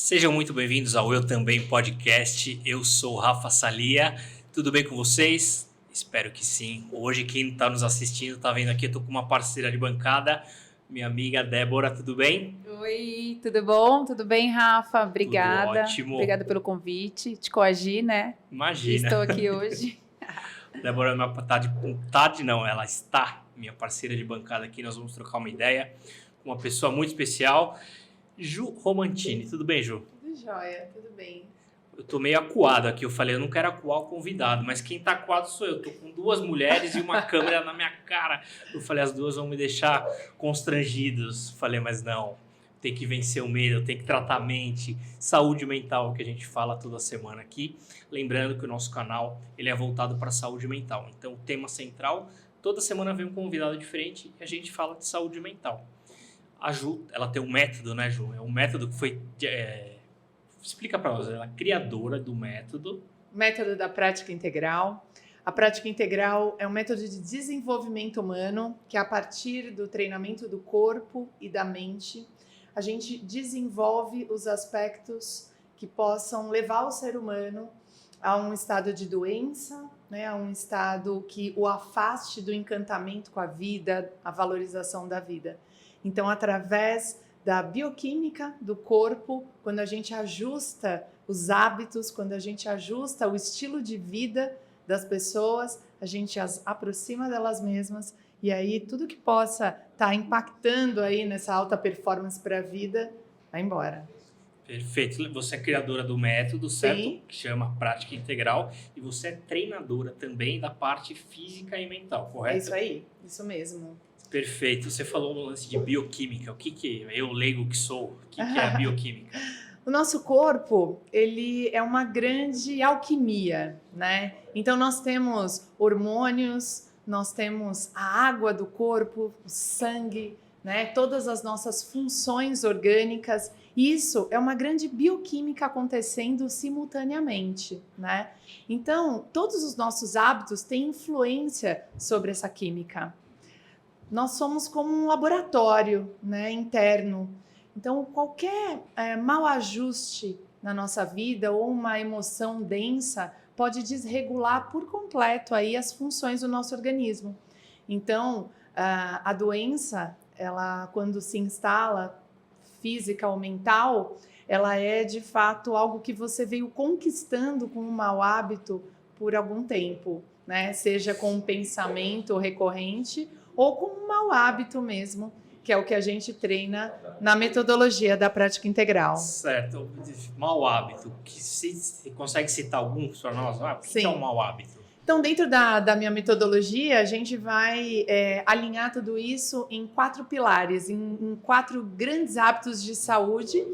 Sejam muito bem-vindos ao Eu Também Podcast. Eu sou o Rafa Salia. Tudo bem com vocês? Espero que sim. Hoje quem está nos assistindo, está vendo aqui, eu estou com uma parceira de bancada, minha amiga Débora. Tudo bem? Oi, tudo bom? Tudo bem, Rafa? Obrigada. Tudo ótimo. Obrigada pelo convite. Te coagi, né? Imagina. Estou aqui hoje. Débora ela está minha parceira de bancada aqui. Nós vamos trocar uma ideia com uma pessoa muito especial, Ju Romantini. Tudo bem, Ju? Tudo jóia, tudo bem. Eu tô meio acuado aqui. Eu falei, eu não quero acuar o convidado, mas quem tá acuado sou eu. Tô com duas mulheres e uma câmera na minha cara. Eu falei, as duas vão me deixar constrangidos. Falei, mas não, tem que vencer o medo, tem que tratar a mente, saúde mental, que a gente fala toda semana aqui. Lembrando que o nosso canal ele é voltado para saúde mental. Então, o tema central, toda semana vem um convidado diferente e a gente fala de saúde mental. A Ju, ela tem um método, né, Ju? É um método que foi... Explica para nós, ela é criadora do método. Método da prática integral. A prática integral é um método de desenvolvimento humano que, a partir do treinamento do corpo e da mente, a gente desenvolve os aspectos que possam levar o ser humano a um estado de doença, né, a um estado que o afaste do encantamento com a vida, a valorização da vida. Então, através da bioquímica do corpo, quando a gente ajusta os hábitos, quando a gente ajusta o estilo de vida das pessoas, a gente as aproxima delas mesmas e aí tudo que possa estar impactando aí nessa alta performance para a vida, vai embora. Perfeito. Você é criadora do método, certo? Sim. Que chama Prática Integral. E você é treinadora também da parte física e mental, correto? É isso aí, isso mesmo. Perfeito. Você falou no lance de bioquímica. O que é? Eu, leigo que sou, o que é a bioquímica? O nosso corpo, ele é uma grande alquimia, né? Então, nós temos hormônios, nós temos a água do corpo, o sangue, né? Todas as nossas funções orgânicas. Isso é uma grande bioquímica acontecendo simultaneamente, né? Então, todos os nossos hábitos têm influência sobre essa química. Nós somos como um laboratório, né, interno. Então, qualquer mau ajuste na nossa vida ou uma emoção densa pode desregular por completo aí as funções do nosso organismo. Então, a doença, ela, quando se instala física ou mental, ela é de fato algo que você veio conquistando com um mau hábito por algum tempo, né? Seja com um pensamento recorrente ou com um mau hábito mesmo, que é o que a gente treina na metodologia da prática integral. Certo. Mau hábito. Você consegue citar alguns para nós? O que é um mau hábito? Então, dentro da minha metodologia, a gente vai alinhar tudo isso em 4 pilares, em 4 grandes hábitos de saúde.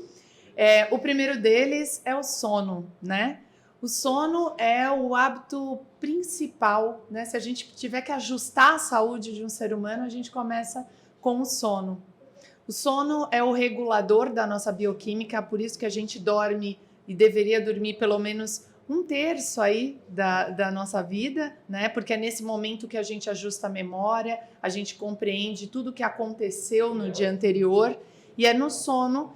O primeiro deles é o sono, né? O sono é o hábito principal, né? Se a gente tiver que ajustar a saúde de um ser humano, a gente começa com o sono. O sono é o regulador da nossa bioquímica, por isso que a gente dorme e deveria dormir pelo menos 1/3 aí da nossa vida, né? Porque é nesse momento que a gente ajusta a memória, a gente compreende tudo o que aconteceu no dia anterior, e é no sono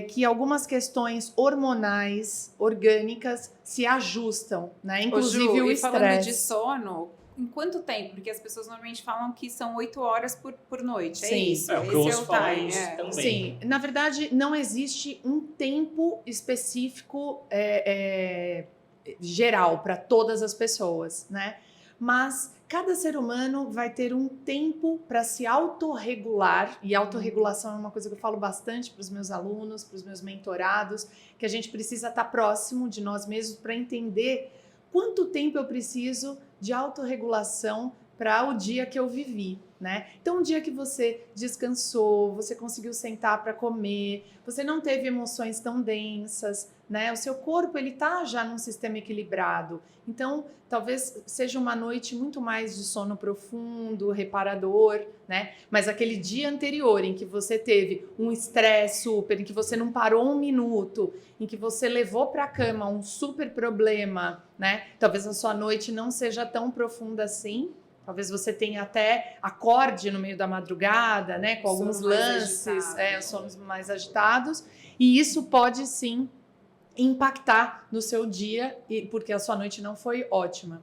que algumas questões hormonais, orgânicas, se ajustam, né? Inclusive Ju, o e falando de estresse. sono, em quanto tempo? Porque as pessoas normalmente falam que são 8 horas por noite, é Sim. isso? O que eu ouço falar é isso também. Sim, na verdade não existe um tempo específico geral para todas as pessoas, né? Mas cada ser humano vai ter um tempo para se autorregular, e autorregulação é uma coisa que eu falo bastante para os meus alunos, para os meus mentorados, que a gente precisa estar próximo de nós mesmos para entender quanto tempo eu preciso de autorregulação para o dia que eu vivi, né? Então, um dia que você descansou, você conseguiu sentar para comer, você não teve emoções tão densas, né? O seu corpo, ele tá já num sistema equilibrado. Então, talvez seja uma noite muito mais de sono profundo, reparador, né? Mas aquele dia anterior em que você teve um estresse super, em que você não parou 1 minuto, em que você levou para a cama um super problema, né? Talvez a sua noite não seja tão profunda assim, Talvez você tenha até acorde no meio da madrugada, né? Com alguns Sono mais lances, agitado. sonos mais agitados. E isso pode sim impactar no seu dia, porque a sua noite não foi ótima.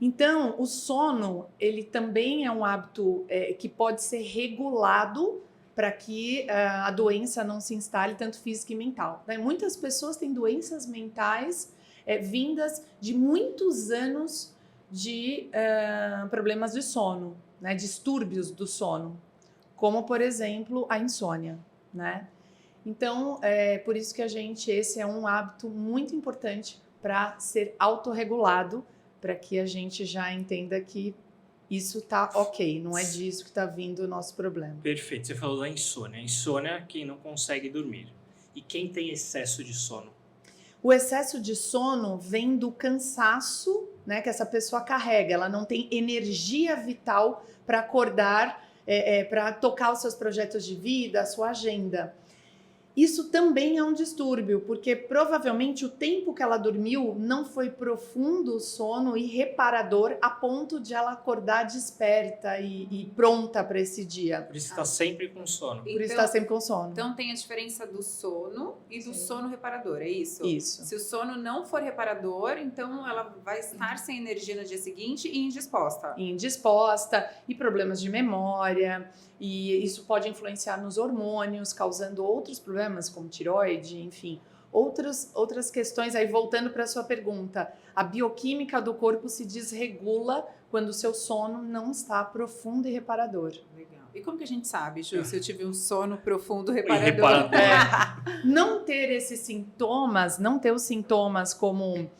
Então, o sono, ele também é um hábito que pode ser regulado para que a doença não se instale, tanto física e mental. Né? Muitas pessoas têm doenças mentais vindas de muitos anos de problemas de sono, né? Distúrbios do sono, como, por exemplo, a insônia, né? Então, por isso que esse é um hábito muito importante para ser autorregulado, para que a gente já entenda que isso tá ok, não é disso que tá vindo o nosso problema. Perfeito, você falou da insônia. A insônia é quem não consegue dormir. E quem tem excesso de sono? O excesso de sono vem do cansaço, né, que essa pessoa carrega. Ela não tem energia vital para acordar, para tocar os seus projetos de vida, a sua agenda. Isso também é um distúrbio, porque provavelmente o tempo que ela dormiu não foi profundo o sono e reparador a ponto de ela acordar desperta e pronta para esse dia. Por isso está sempre com sono. Por isso está sempre com sono. Então tem a diferença do sono e do Sim. sono reparador, é isso? Isso. Se o sono não for reparador, então ela vai estar sem energia no dia seguinte e indisposta. Indisposta e problemas de memória, e isso pode influenciar nos hormônios, causando outros problemas como tireoide, enfim, outras questões. Aí voltando para a sua pergunta, a bioquímica do corpo se desregula quando o seu sono não está profundo e reparador. Legal. E como que a gente sabe, Ju, se eu tive um sono profundo reparador? Reparador. Não ter esses sintomas, não ter os sintomas como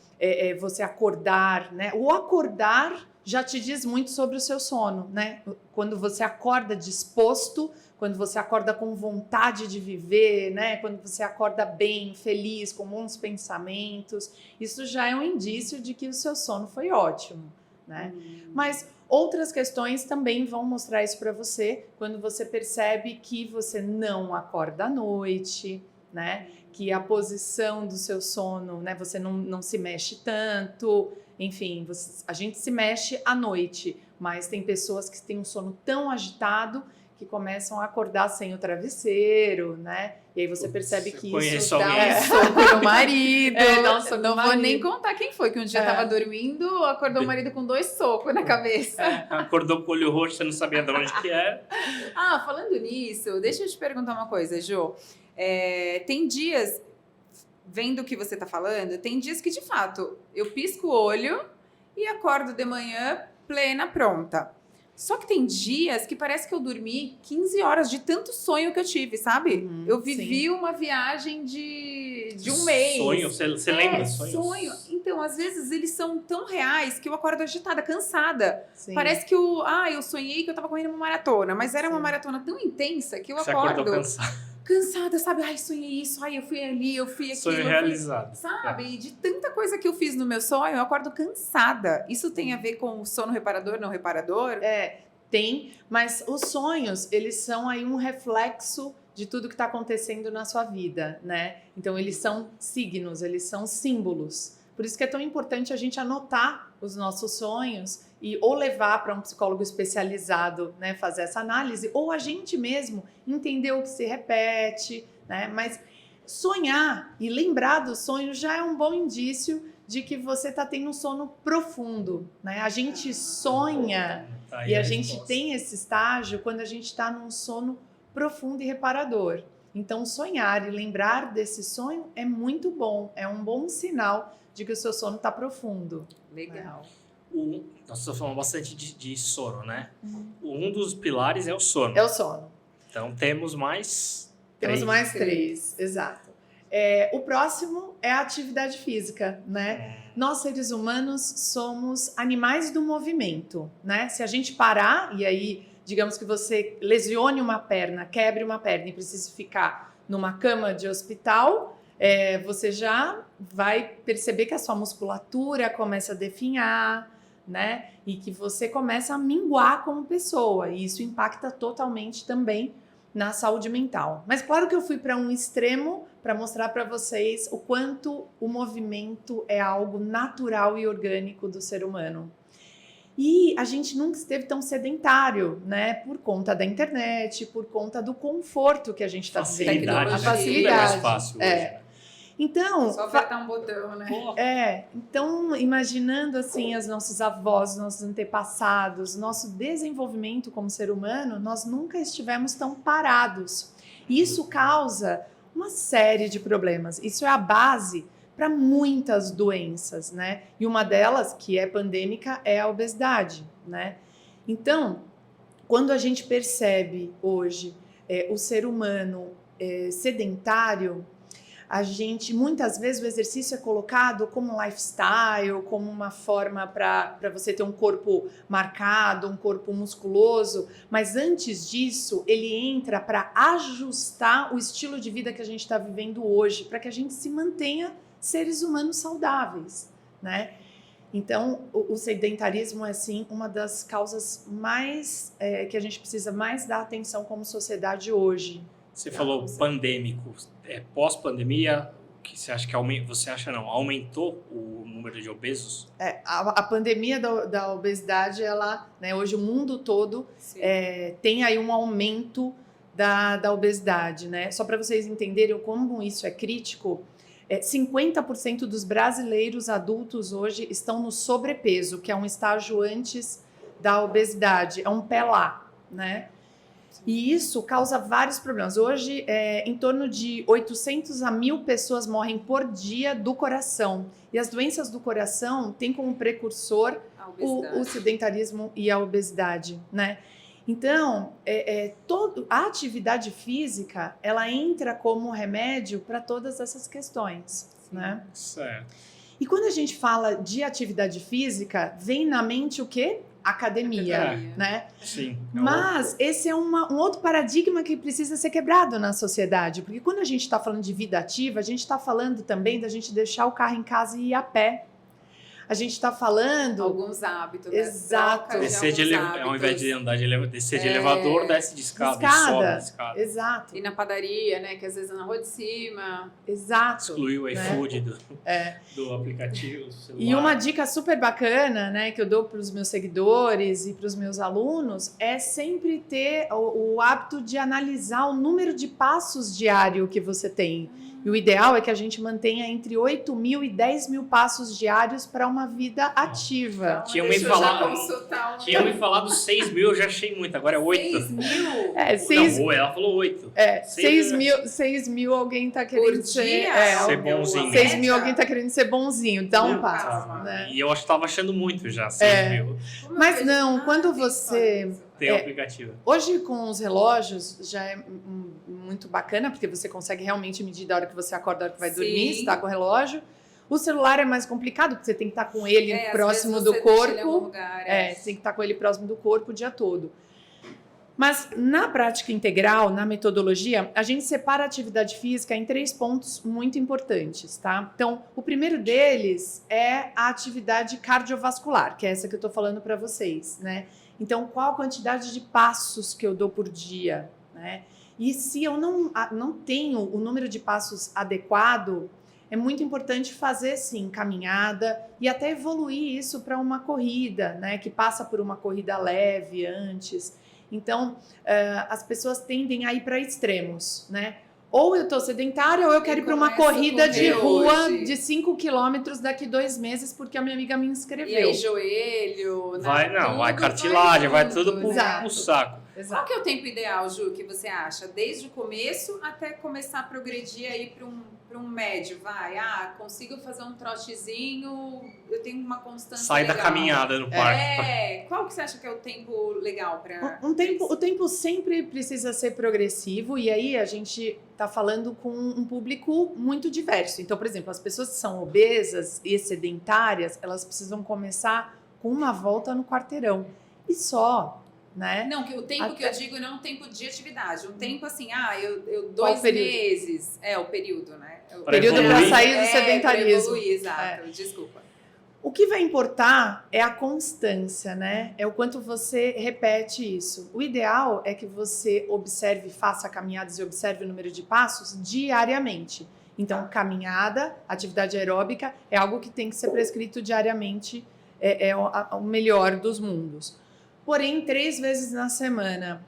você acordar, né? O acordar já te diz muito sobre o seu sono, né? Quando você acorda disposto, quando você acorda com vontade de viver, né? Quando você acorda bem, feliz, com bons pensamentos, isso já é um indício de que o seu sono foi ótimo, né? Mas outras questões também vão mostrar isso para você quando você percebe que você não acorda à noite, né? Que a posição do seu sono, né? Você não se mexe tanto, enfim, a gente se mexe à noite, mas tem pessoas que têm um sono tão agitado que começam a acordar sem o travesseiro, né? E aí você percebe que isso dá um soco no marido. Dá um soco no Não vou marido. nem contar quem foi, que um dia tava dormindo, acordou o marido com 2 socos na cabeça. Acordou com o olho roxo, você não sabia de onde que é. Ah, falando nisso, deixa eu te perguntar uma coisa, Jô. Tem dias, vendo o que você tá falando, tem dias que, de fato, eu pisco o olho e acordo de manhã plena, pronta. Só que tem dias que parece que eu dormi 15 horas de tanto sonho que eu tive, sabe? Eu vivi uma viagem de um mês. Sonho? Você lembra de sonhos? Sonho. Então, às vezes, eles são tão reais que eu acordo agitada, cansada. Sim. Parece que eu sonhei que eu tava correndo uma maratona, mas era uma Sim. maratona tão intensa que eu Você acordo acordou cansado. cansada, sabe? Ai, sonhei isso, ai, eu fui ali, eu fui aqui. Sonho realizado. Sabe? E de tanta coisa que eu fiz no meu sonho, eu acordo cansada. Isso tem a ver com o sono reparador, não reparador? Tem, mas os sonhos, eles são aí um reflexo de tudo que está acontecendo na sua vida, né? Então, eles são signos, eles são símbolos. Por isso que é tão importante a gente anotar os nossos sonhos e ou levar para um psicólogo especializado, né, fazer essa análise, ou a gente mesmo entender o que se repete, né? Mas sonhar e lembrar do sonho já é um bom indício de que você está tendo um sono profundo, né? A gente sonha e a gente tem esse estágio quando a gente está num sono profundo e reparador. Então, sonhar e lembrar desse sonho é muito bom, é um bom sinal de que o seu sono está profundo. Legal. Nós estamos falando bastante de sono, né? Um dos pilares é o sono. É o sono. Então, temos mais Temos 3. mais 3, exato. O próximo é a atividade física, né? Nós, seres humanos, somos animais do movimento, né? Se a gente parar, e aí, digamos que você lesione uma perna, quebre uma perna e precise ficar numa cama de hospital, você já vai perceber que a sua musculatura começa a definhar, né? E que você começa a minguar como pessoa, e isso impacta totalmente também na saúde mental. Mas claro que eu fui para um extremo para mostrar para vocês o quanto o movimento é algo natural e orgânico do ser humano. E a gente nunca esteve tão sedentário, né? Por conta da internet, por conta do conforto que a gente está vivendo. Facilidade, A né? Tudo é mais facilidade. fácil hoje. né? Então, Só apertar um botão, né? Pô, então, imaginando assim os nossos avós, nossos antepassados, nosso desenvolvimento como ser humano, nós nunca estivemos tão parados. E isso causa uma série de problemas. Isso é a base para muitas doenças, né? E uma delas, que é pandêmica, é a obesidade, né? Então, quando a gente percebe hoje o ser humano sedentário, a gente, muitas vezes, o exercício é colocado como um lifestyle, como uma forma para você ter um corpo marcado, um corpo musculoso, mas antes disso, ele entra para ajustar o estilo de vida que a gente está vivendo hoje, para que a gente se mantenha seres humanos saudáveis, né? Então, o sedentarismo é, sim, uma das causas mais que a gente precisa mais dar atenção como sociedade hoje. Você falou pandêmico. Pós-pandemia, o que você acha que aumentou o número de obesos? A pandemia da obesidade, ela, né, hoje o mundo todo tem aí um aumento da obesidade, né? Só para vocês entenderem como isso é crítico, 50% dos brasileiros adultos hoje estão no sobrepeso, que é um estágio antes da obesidade, é um pé lá, né? E isso causa vários problemas. Hoje, em torno de 800 a 1.000 pessoas morrem por dia do coração. E as doenças do coração têm como precursor o sedentarismo e a obesidade, né? Então, a atividade física, ela entra como remédio para todas essas questões, né? Certo. E quando a gente fala de atividade física, vem na mente o quê? Academia, né? Sim. Mas esse é um outro paradigma que precisa ser quebrado na sociedade, porque quando a gente está falando de vida ativa, a gente está falando também da gente deixar o carro em casa e ir a pé. A gente está falando... Alguns hábitos, Exato. Né? Descer ao invés de andar descer de elevador, desce de escada. E sobe de escada. Exato. E na padaria, né? Que às vezes é na rua de cima. Exato. Excluir o iFood do aplicativo, do celular. E uma dica super bacana, né, que eu dou para os meus seguidores e para os meus alunos é sempre ter o hábito de analisar o número de passos diário que você tem. E o ideal é que a gente mantenha entre 8.000 e 10.000 passos diários para uma vida ativa. Tinha me falado 6.000, eu já achei muito, agora é 8. 6.000? Não, ela falou 8. 6.000 alguém tá querendo ser bonzinho. 6.000 alguém tá querendo ser bonzinho, então Não, passa. Né? E eu tava achando muito já, 6.000. Mas não, quando você... Tem o aplicativo. Hoje, com os relógios, já é muito bacana, porque você consegue realmente medir da hora que você acorda, da hora que vai dormir, se está com o relógio. O celular é mais complicado, porque você tem que estar com ele próximo do corpo. Você tem que estar com ele próximo do corpo o dia todo. Mas na prática integral, na metodologia, a gente separa a atividade física em 3 pontos muito importantes, tá? Então, o primeiro deles é a atividade cardiovascular, que é essa que eu estou falando para vocês, né? Então, qual a quantidade de passos que eu dou por dia, né? E se eu não tenho o número de passos adequado, é muito importante fazer, sim, caminhada e até evoluir isso para uma corrida, né? Que passa por uma corrida leve antes. Então, as pessoas tendem a ir para extremos, né? Ou eu estou sedentária ou eu quero ir para uma corrida de rua hoje. De 5 quilômetros daqui 2 meses porque a minha amiga me inscreveu. E aí, joelho... Vai cartilagem, vai tudo pro saco. Exato. Qual que é o tempo ideal, Ju, que você acha? Desde o começo até começar a progredir aí para um médio, vai? Consigo fazer um trotezinho, eu tenho uma constância Sai legal. Da caminhada no parque. Qual que você acha que é o tempo legal para... O tempo sempre precisa ser progressivo e aí a gente está falando com um público muito diverso. Então, por exemplo, as pessoas que são obesas e sedentárias, elas precisam começar com uma volta no quarteirão. E só... Né? Não, que o tempo que eu digo não é um tempo de atividade, um tempo assim, eu 2 meses, o período, né? O período para sair do sedentarismo. Para evoluir, exato, desculpa. O que vai importar é a constância, né? É o quanto você repete isso. O ideal é que você observe, faça caminhadas e observe o número de passos diariamente. Então, caminhada, atividade aeróbica, é algo que tem que ser prescrito diariamente é o melhor dos mundos. Porém, 3 vezes na semana,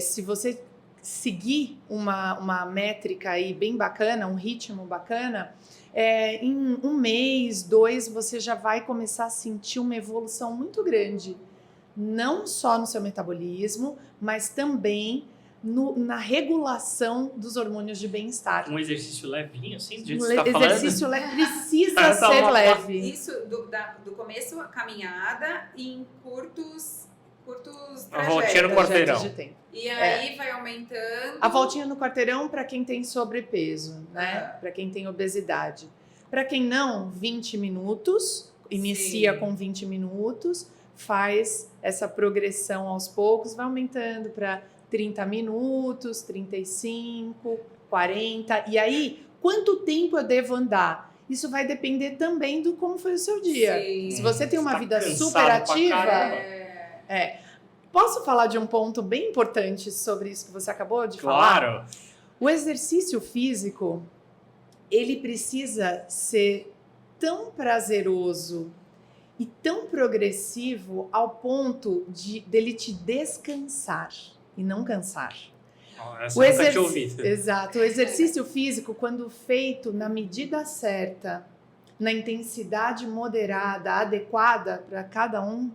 se você seguir uma métrica aí bem bacana, um ritmo bacana, em 1 mês, 2, você já vai começar a sentir uma evolução muito grande. Não só no seu metabolismo, mas também na regulação dos hormônios de bem-estar. Um exercício levinho, assim, do jeito que Um você tá falando. exercício precisa ser leve. Isso do começo, a caminhada, e em curtos A voltinha no trajetos. quarteirão. De tempo. E aí vai aumentando. A voltinha no quarteirão para quem tem sobrepeso, né? Para quem tem obesidade. Para quem não, 20 minutos, inicia Sim. com 20 minutos, faz essa progressão aos poucos, vai aumentando para 30 minutos, 35, 40. E aí, quanto tempo eu devo andar? Isso vai depender também do como foi o seu dia. Sim. Se você tem uma Tá vida cansado super pra ativa, caramba. Posso falar de um ponto bem importante sobre isso que você acabou de falar? Claro. O exercício físico, ele precisa ser tão prazeroso e tão progressivo ao ponto dele te descansar e não cansar. Essa eu nunca tinha ouvido. Exato. O exercício físico, quando feito na medida certa, na intensidade moderada, adequada para cada um,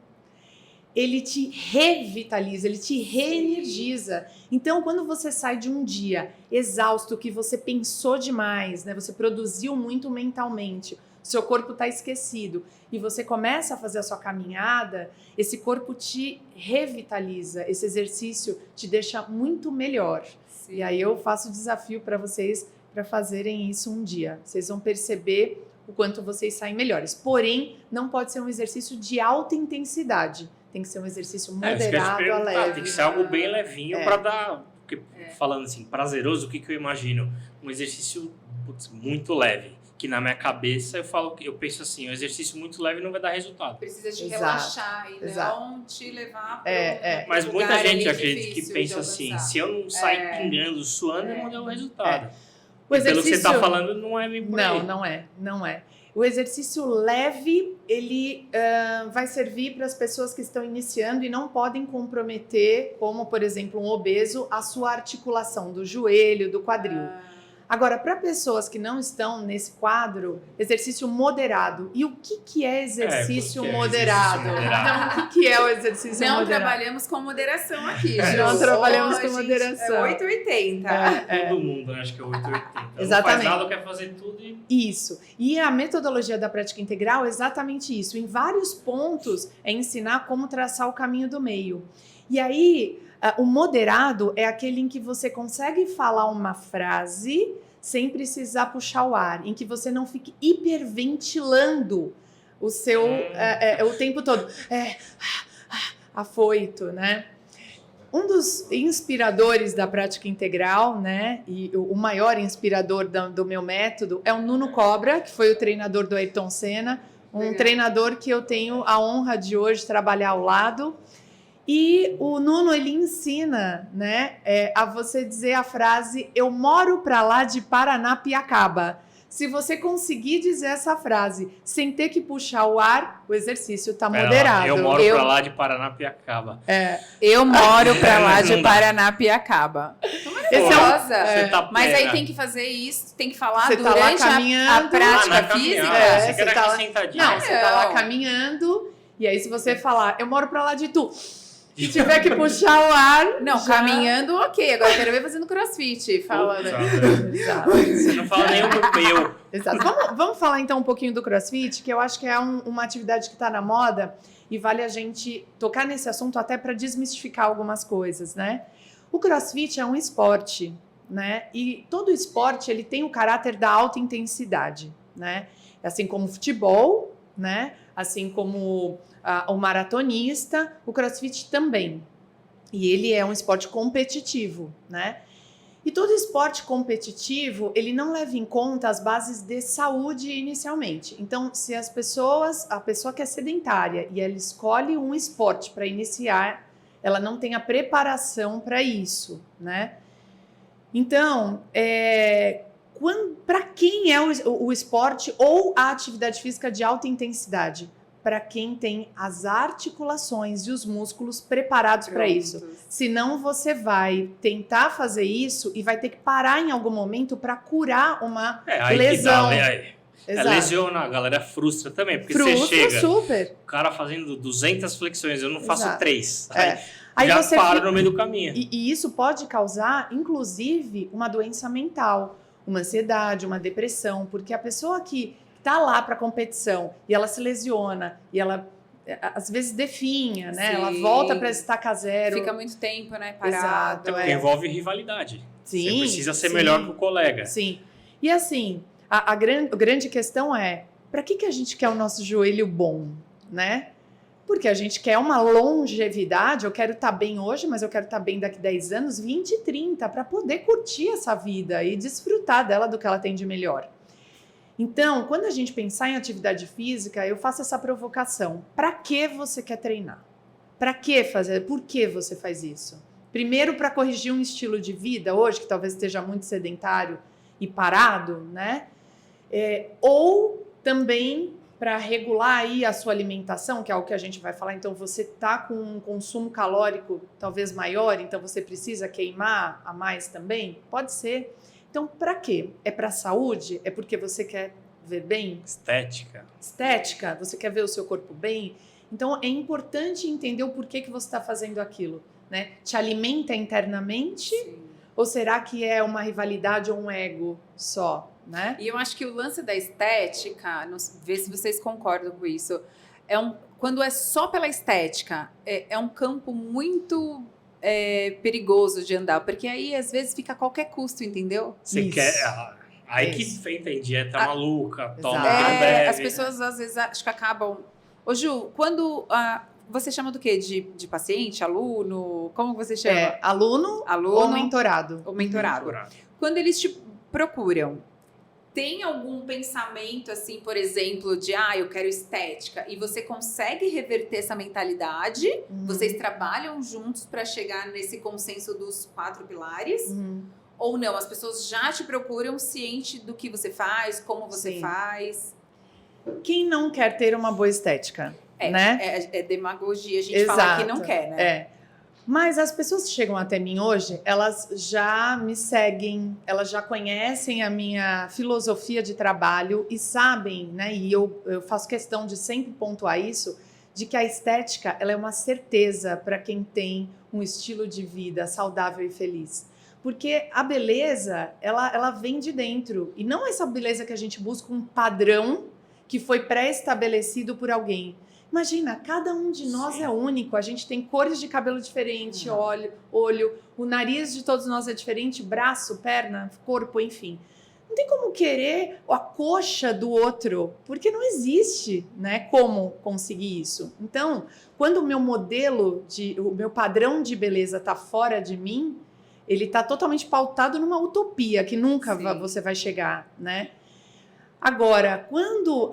ele te revitaliza, ele te reenergiza. Então, quando você sai de um dia exausto, que você pensou demais, né? Você produziu muito mentalmente, seu corpo está esquecido, e você começa a fazer a sua caminhada, esse corpo te revitaliza, esse exercício te deixa muito melhor. Sim. E aí eu faço o desafio para vocês para fazerem isso um dia. Vocês vão perceber o quanto vocês saem melhores. Porém, não pode ser um exercício de alta intensidade. Tem que ser um exercício Isso que eu ia te moderado, a perguntar, leve. tem que ser algo bem levinho para dar... Porque, É. falando assim, prazeroso, o que eu imagino? Um exercício muito leve. Que na minha cabeça eu penso assim, um exercício muito leve não vai dar resultado. Precisa te Exato, relaxar e exato. não te levar para Mas um muita lugar gente ali acredita que difícil pensa de assim, alcançar. se eu não sair pingando, suando, não dá o resultado. O E pelo que você exercício... está falando, não é bem por aí. Não é. O exercício leve, ele vai servir para as pessoas que estão iniciando e não podem comprometer, como, por exemplo, um obeso, a sua articulação do joelho, do quadril. Agora, para pessoas que não estão nesse quadro, exercício moderado. E o que é exercício moderado? Então, o que é o exercício Não moderado? trabalhamos com moderação aqui, Ju. Não trabalhamos com Hoje moderação. É 880. Todo mundo, né? Acho que é 880. Exatamente. Não faz nada, quer fazer tudo e... Isso. E a metodologia da prática integral é exatamente isso. Em vários pontos é ensinar como traçar o caminho do meio. E aí, o moderado é aquele em que você consegue falar uma frase sem precisar puxar o ar, em que você não fique hiperventilando o seu o tempo todo. Afoito, né? Um dos inspiradores da prática integral, né, e o maior inspirador do meu método é o Nuno Cobra, que foi o treinador do Ayrton Senna, um treinador que eu tenho a honra de hoje trabalhar ao lado. E o Nuno, ele ensina, né, a você dizer a frase: eu moro pra lá de Paranapiacaba. Se você conseguir dizer essa frase sem ter que puxar o ar, o exercício tá moderado. Eu moro pra lá de Paranapiacaba. Eu moro pra lá Mas de não dá. Paranapiacaba. Esse Você tá Mas aí pega. tem que fazer isso, tem que falar Você tá lá durante a caminhando. prática na caminhada. física. Você quer você tá aqui lá- sentadinho. Não, você tá lá Não. caminhando, e aí se você falar: eu moro pra lá de Tu, e tiver que puxar o ar... Não, já- caminhando, ok. Agora eu quero ver fazendo crossfit, falando. Exato. Você não fala nem o meu. Exato. Vamos falar então um pouquinho do CrossFit, que eu acho que é uma atividade que está na moda e vale a gente tocar nesse assunto até para desmistificar algumas coisas, né? O CrossFit é um esporte, né? E todo esporte ele tem o caráter da alta intensidade, né? Assim como o futebol, né? Assim como o maratonista, o CrossFit também. E ele é um esporte competitivo, né? E todo esporte competitivo, ele não leva em conta as bases de saúde inicialmente. Então, se a pessoa que é sedentária e ela escolhe um esporte para iniciar, ela não tem a preparação para isso, né? Então, para quem é o esporte ou a atividade física de alta intensidade? para quem tem as articulações e os músculos preparados para isso. Senão você vai tentar fazer isso e vai ter que parar em algum momento para curar uma aí lesão. Que dá, aí. Lesiona, a galera frustra também, porque você chega, super. o cara fazendo 200 flexões, eu não faço 3. Aí já você para no meio do caminho. E isso pode causar, inclusive, uma doença mental, uma ansiedade, uma depressão, porque a pessoa que está lá para competição e ela se lesiona e ela às vezes definha, né? Sim. Ela volta para estaca zero. Fica muito tempo, né? Parado. Exato, porque envolve rivalidade. Sim, você precisa ser melhor que o colega. Sim. E assim, a grande questão é, para que a gente quer o nosso joelho bom, né? Porque a gente quer uma longevidade, eu quero estar bem hoje, mas eu quero estar bem daqui 10 anos, 20, 30, para poder curtir essa vida e desfrutar dela do que ela tem de melhor. Então, quando a gente pensar em atividade física, eu faço essa provocação. Para que você quer treinar? Para que fazer? Por que você faz isso? Primeiro, para corrigir um estilo de vida hoje, que talvez esteja muito sedentário e parado, né? Ou também para regular aí a sua alimentação, que é algo que a gente vai falar. Então, você está com um consumo calórico talvez maior, então você precisa queimar a mais também? Pode ser. Então, para quê? É para saúde? É porque você quer ver bem? Estética. Estética? Você quer ver o seu corpo bem? Então, é importante entender o porquê que você está fazendo aquilo, né? Te alimenta internamente? Sim. Ou será que é uma rivalidade ou um ego só, né? E eu acho que o lance da estética, ver se vocês concordam com isso, quando é só pela estética, é um campo muito... perigoso de andar, porque aí às vezes fica a qualquer custo, entendeu? Você quer... Aí isso. Que entendi, tá maluca, toma, as pessoas às vezes acho que acabam... Ô Ju, quando você chama do quê? De paciente, aluno? Como você chama? Aluno ou mentorado. Ou mentorado. Quando eles te procuram, tem algum pensamento, assim, por exemplo, de eu quero estética, e você consegue reverter essa mentalidade? Vocês trabalham juntos para chegar nesse consenso dos 4 pilares? Ou não? As pessoas já te procuram ciente do que você faz, como você faz? Quem não quer ter uma boa estética, né? É demagogia a gente falar que não quer, né? Mas as pessoas que chegam até mim hoje, elas já me seguem, elas já conhecem a minha filosofia de trabalho e sabem, né? E eu faço questão de sempre pontuar isso, de que a estética ela é uma certeza para quem tem um estilo de vida saudável e feliz. Porque a beleza, ela vem de dentro. E não essa beleza que a gente busca um padrão que foi pré-estabelecido por alguém. Imagina, cada um de nós é único, a gente tem cores de cabelo diferente, olho, o nariz de todos nós é diferente, braço, perna, corpo, enfim. Não tem como querer a coxa do outro, porque não existe, né, como conseguir isso. Então, quando o meu o meu padrão de beleza está fora de mim, ele está totalmente pautado numa utopia que nunca você vai chegar, né? Agora, quando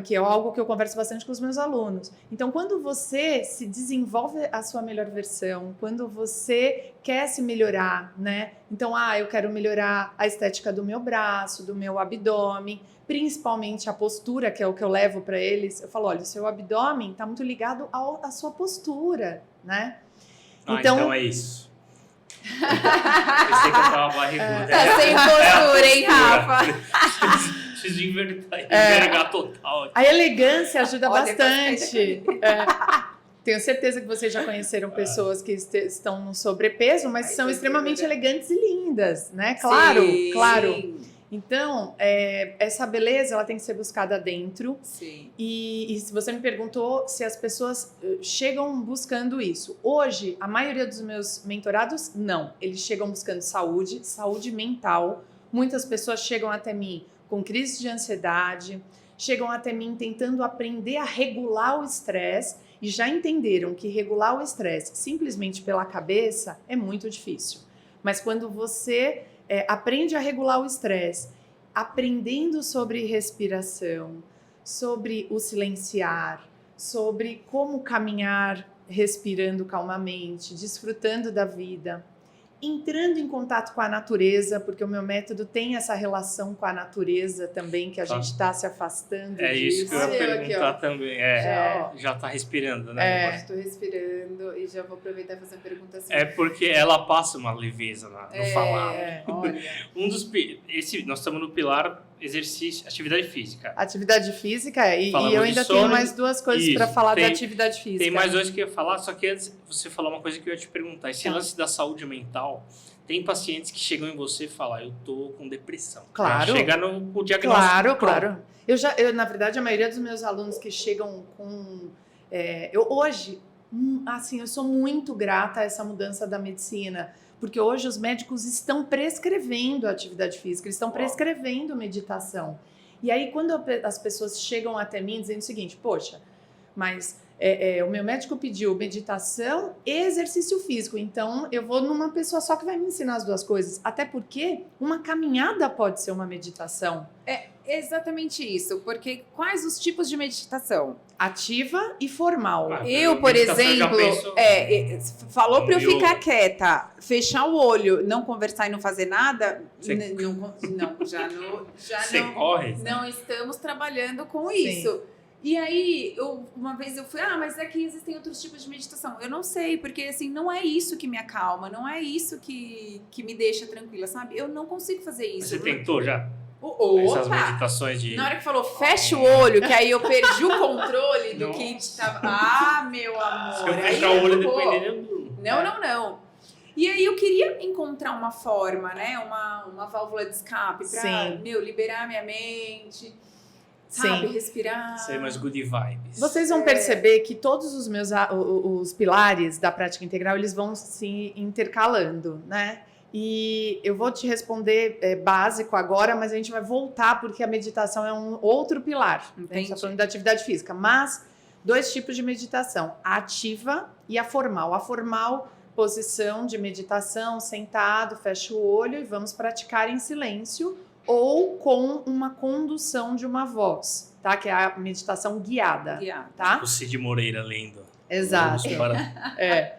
que é algo que eu converso bastante com os meus alunos, então quando você se desenvolve a sua melhor versão, quando você quer se melhorar, né? Então, eu quero melhorar a estética do meu braço, do meu abdômen, principalmente a postura, que é o que eu levo para eles. Eu falo, olha, o seu abdômen está muito ligado à sua postura, né? Então é isso. Pensei que eu tava barrigudo. Tá sem postura, hein, Rafa? Preciso envergar total. A elegância ajuda bastante. Tenho certeza que vocês já conheceram pessoas que estão no sobrepeso, mas são extremamente elegantes e lindas, né? Claro, claro. Então, essa beleza ela tem que ser buscada dentro. Sim. E se você me perguntou se as pessoas chegam buscando isso. Hoje, a maioria dos meus mentorados, não. Eles chegam buscando saúde mental. Muitas pessoas chegam até mim com crise de ansiedade, chegam até mim tentando aprender a regular o estresse e já entenderam que regular o estresse simplesmente pela cabeça é muito difícil. Mas quando você aprende a regular o estresse, aprendendo sobre respiração, sobre o silenciar, sobre como caminhar respirando calmamente, desfrutando da vida, entrando em contato com a natureza, porque o meu método tem essa relação com a natureza também, que a gente está se afastando É isso que eu ia Olha eu aqui, perguntar ó. também. Já tá respirando, né? Estou respirando e já vou aproveitar e fazer uma pergunta assim. É porque ela passa uma leveza no falar. Olha. Nós estamos no pilar exercício, atividade física. Atividade física, e Falamos eu de ainda sono, tenho mais duas coisas isso, para falar tem- da atividade física. Tem mais dois que eu ia falar, só que antes você falou uma coisa que eu ia te perguntar. Esse Tá. lance da saúde mental, tem pacientes que chegam em você e falam, eu tô com depressão. Claro. Chega no diagnóstico. Claro, pronto. claro. Na verdade, a maioria dos meus alunos que chegam com... assim, eu sou muito grata a essa mudança da medicina, porque hoje os médicos estão prescrevendo atividade física, eles estão prescrevendo meditação. E aí, quando as pessoas chegam até mim dizendo o seguinte, poxa, mas o meu médico pediu meditação e exercício físico, então eu vou numa pessoa só que vai me ensinar as duas coisas. Até porque uma caminhada pode ser uma meditação. Exatamente isso, porque quais os tipos de meditação? Ativa e formal. Ah, Eu, por meditação, eu já exemplo, penso falou para eu no yoga. ficar quieta, fechar o olho, não conversar e não fazer nada, Você- já Você não, corre? não estamos trabalhando com Sim. isso. E aí, uma vez eu fui, mas é que existem outros tipos de meditação. Eu não sei, porque assim, não é isso que me acalma, não é isso que me deixa tranquila, sabe? Eu não consigo fazer isso. Você tentou já? Opa! Essas meditações de... Na hora que falou, fecha o olho, que aí eu perdi o controle do que Nossa. estava. Ah, meu amor. Se eu aí fechar o olho, ficou. dependendo, eu durmo. Não. E aí eu queria encontrar uma forma, né? Uma válvula de escape pra, Sim. liberar minha mente, sabe? Sim. Respirar. Ser mais good vibes. Vocês vão perceber que todos os meus os pilares da prática integral, eles vão se intercalando, né? E eu vou te responder básico agora, mas a gente vai voltar porque a meditação é um outro pilar. A gente Entendi. está falando da atividade física, mas 2 tipos de meditação, a ativa e a formal. A formal, posição de meditação, sentado, fecha o olho e vamos praticar em silêncio ou com uma condução de uma voz, tá? Que é a meditação guiada, Guiar. tá? O Cid Moreira lendo. Exato. Para-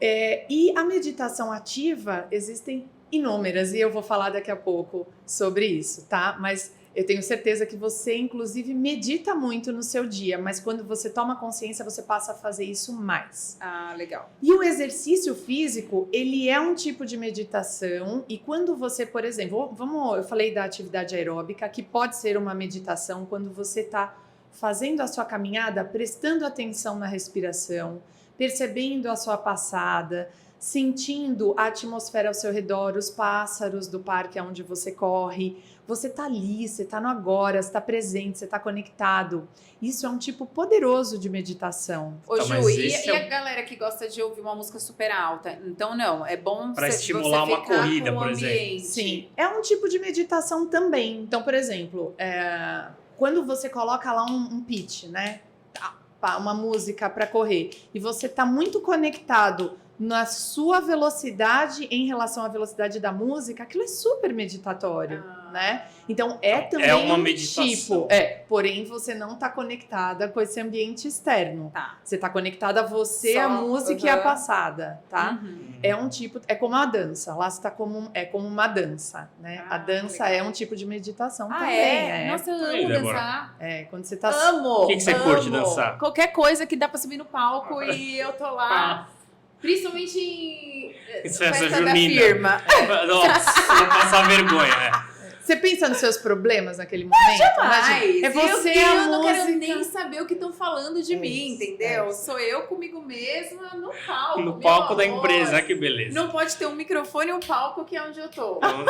E a meditação ativa, existem inúmeras, e eu vou falar daqui a pouco sobre isso, tá? Mas eu tenho certeza que você, inclusive, medita muito no seu dia, mas quando você toma consciência, você passa a fazer isso mais. Ah, legal. E o exercício físico, ele é um tipo de meditação, e quando você, por exemplo, eu falei da atividade aeróbica, que pode ser uma meditação quando você está fazendo a sua caminhada, prestando atenção na respiração, percebendo a sua passada, sentindo a atmosfera ao seu redor, os pássaros do parque onde você corre. Você está ali, você está no agora, você está presente, você está conectado. Isso é um tipo poderoso de meditação. Ô, Tá, Ju, mas e esse a galera que gosta de ouvir uma música super alta? Então, não, é bom Pra você estimular você uma ficar corrida, com o por exemplo. ambiente. Sim, é um tipo de meditação também. Então, por exemplo, quando você coloca lá um pitch, né? Uma música para correr, e você está muito conectado na sua velocidade em relação à velocidade da música, aquilo é super meditatório, né? Então também uma um meditação. tipo, porém você não está conectada com esse ambiente externo. Tá. Você está conectada a você, Só, a música e a aham. passada, tá? Uhum. É um tipo, é como a dança. Lá está como uma dança, né? Ah, A dança legal. é um tipo de meditação Ah, também. é? Nossa, eu Aí, amo Débora. dançar. Quando você tá Amo! O que você curte dançar? Qualquer coisa que dá pra subir no palco e eu tô lá. Principalmente em Isso é essa festa da junina. firma. Nossa, vou passar vergonha, né? Você pensa nos seus problemas naquele momento? Mas É você eu a não música. quero nem saber o que estão falando de É mim, isso, entendeu? é isso. Sou eu comigo mesma no palco. No meu palco da amor. empresa, que beleza. Não pode ter um microfone e um palco que é onde eu tô. Então,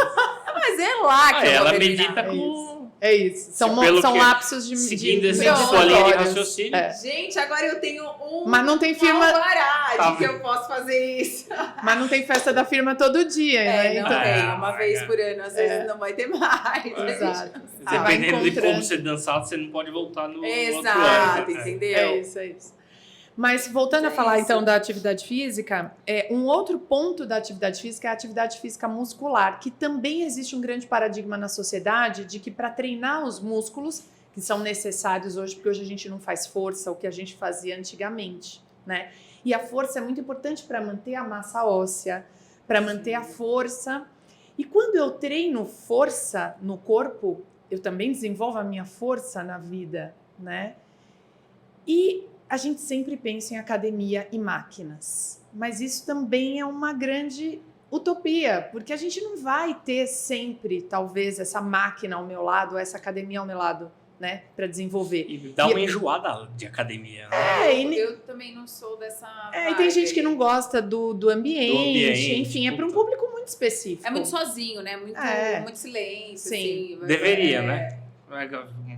Mas é lá que eu ela vou terminar. medita É com... É isso. Pelo São que- lapsos de Seguindo de esse meditatórios. sua linha de meditatórios. raciocínio. É. Gente, agora eu tenho Mas não tem firma, alvará Tá de que eu posso fazer isso. mas não tem festa da firma todo dia, né? Não Então, tem, uma vez é. por ano, às vezes não vai ter mais. exato. Você vai Dependendo de como encontrando. você dançar, você não pode voltar no outro Exato, ano. entendeu? É isso. Mas voltando a falar isso. então da atividade física, um outro ponto da atividade física é a atividade física muscular, que também existe um grande paradigma na sociedade de que para treinar os músculos, que são necessários hoje, porque hoje a gente não faz força, o que a gente fazia antigamente, né? E a força é muito importante para manter a massa óssea, para manter a força. E quando eu treino força no corpo, eu também desenvolvo a minha força na vida, né? E a gente sempre pensa em academia e máquinas, mas isso também é uma grande utopia, porque a gente não vai ter sempre, talvez, essa máquina ao meu lado, essa academia ao meu lado, né, para desenvolver. E dá uma enjoada de academia, né? Eu também não sou dessa e tem gente que não gosta do ambiente, enfim, é para um puta. público muito específico. É muito sozinho, né? Muito silêncio. Sim. Assim. Deveria, né?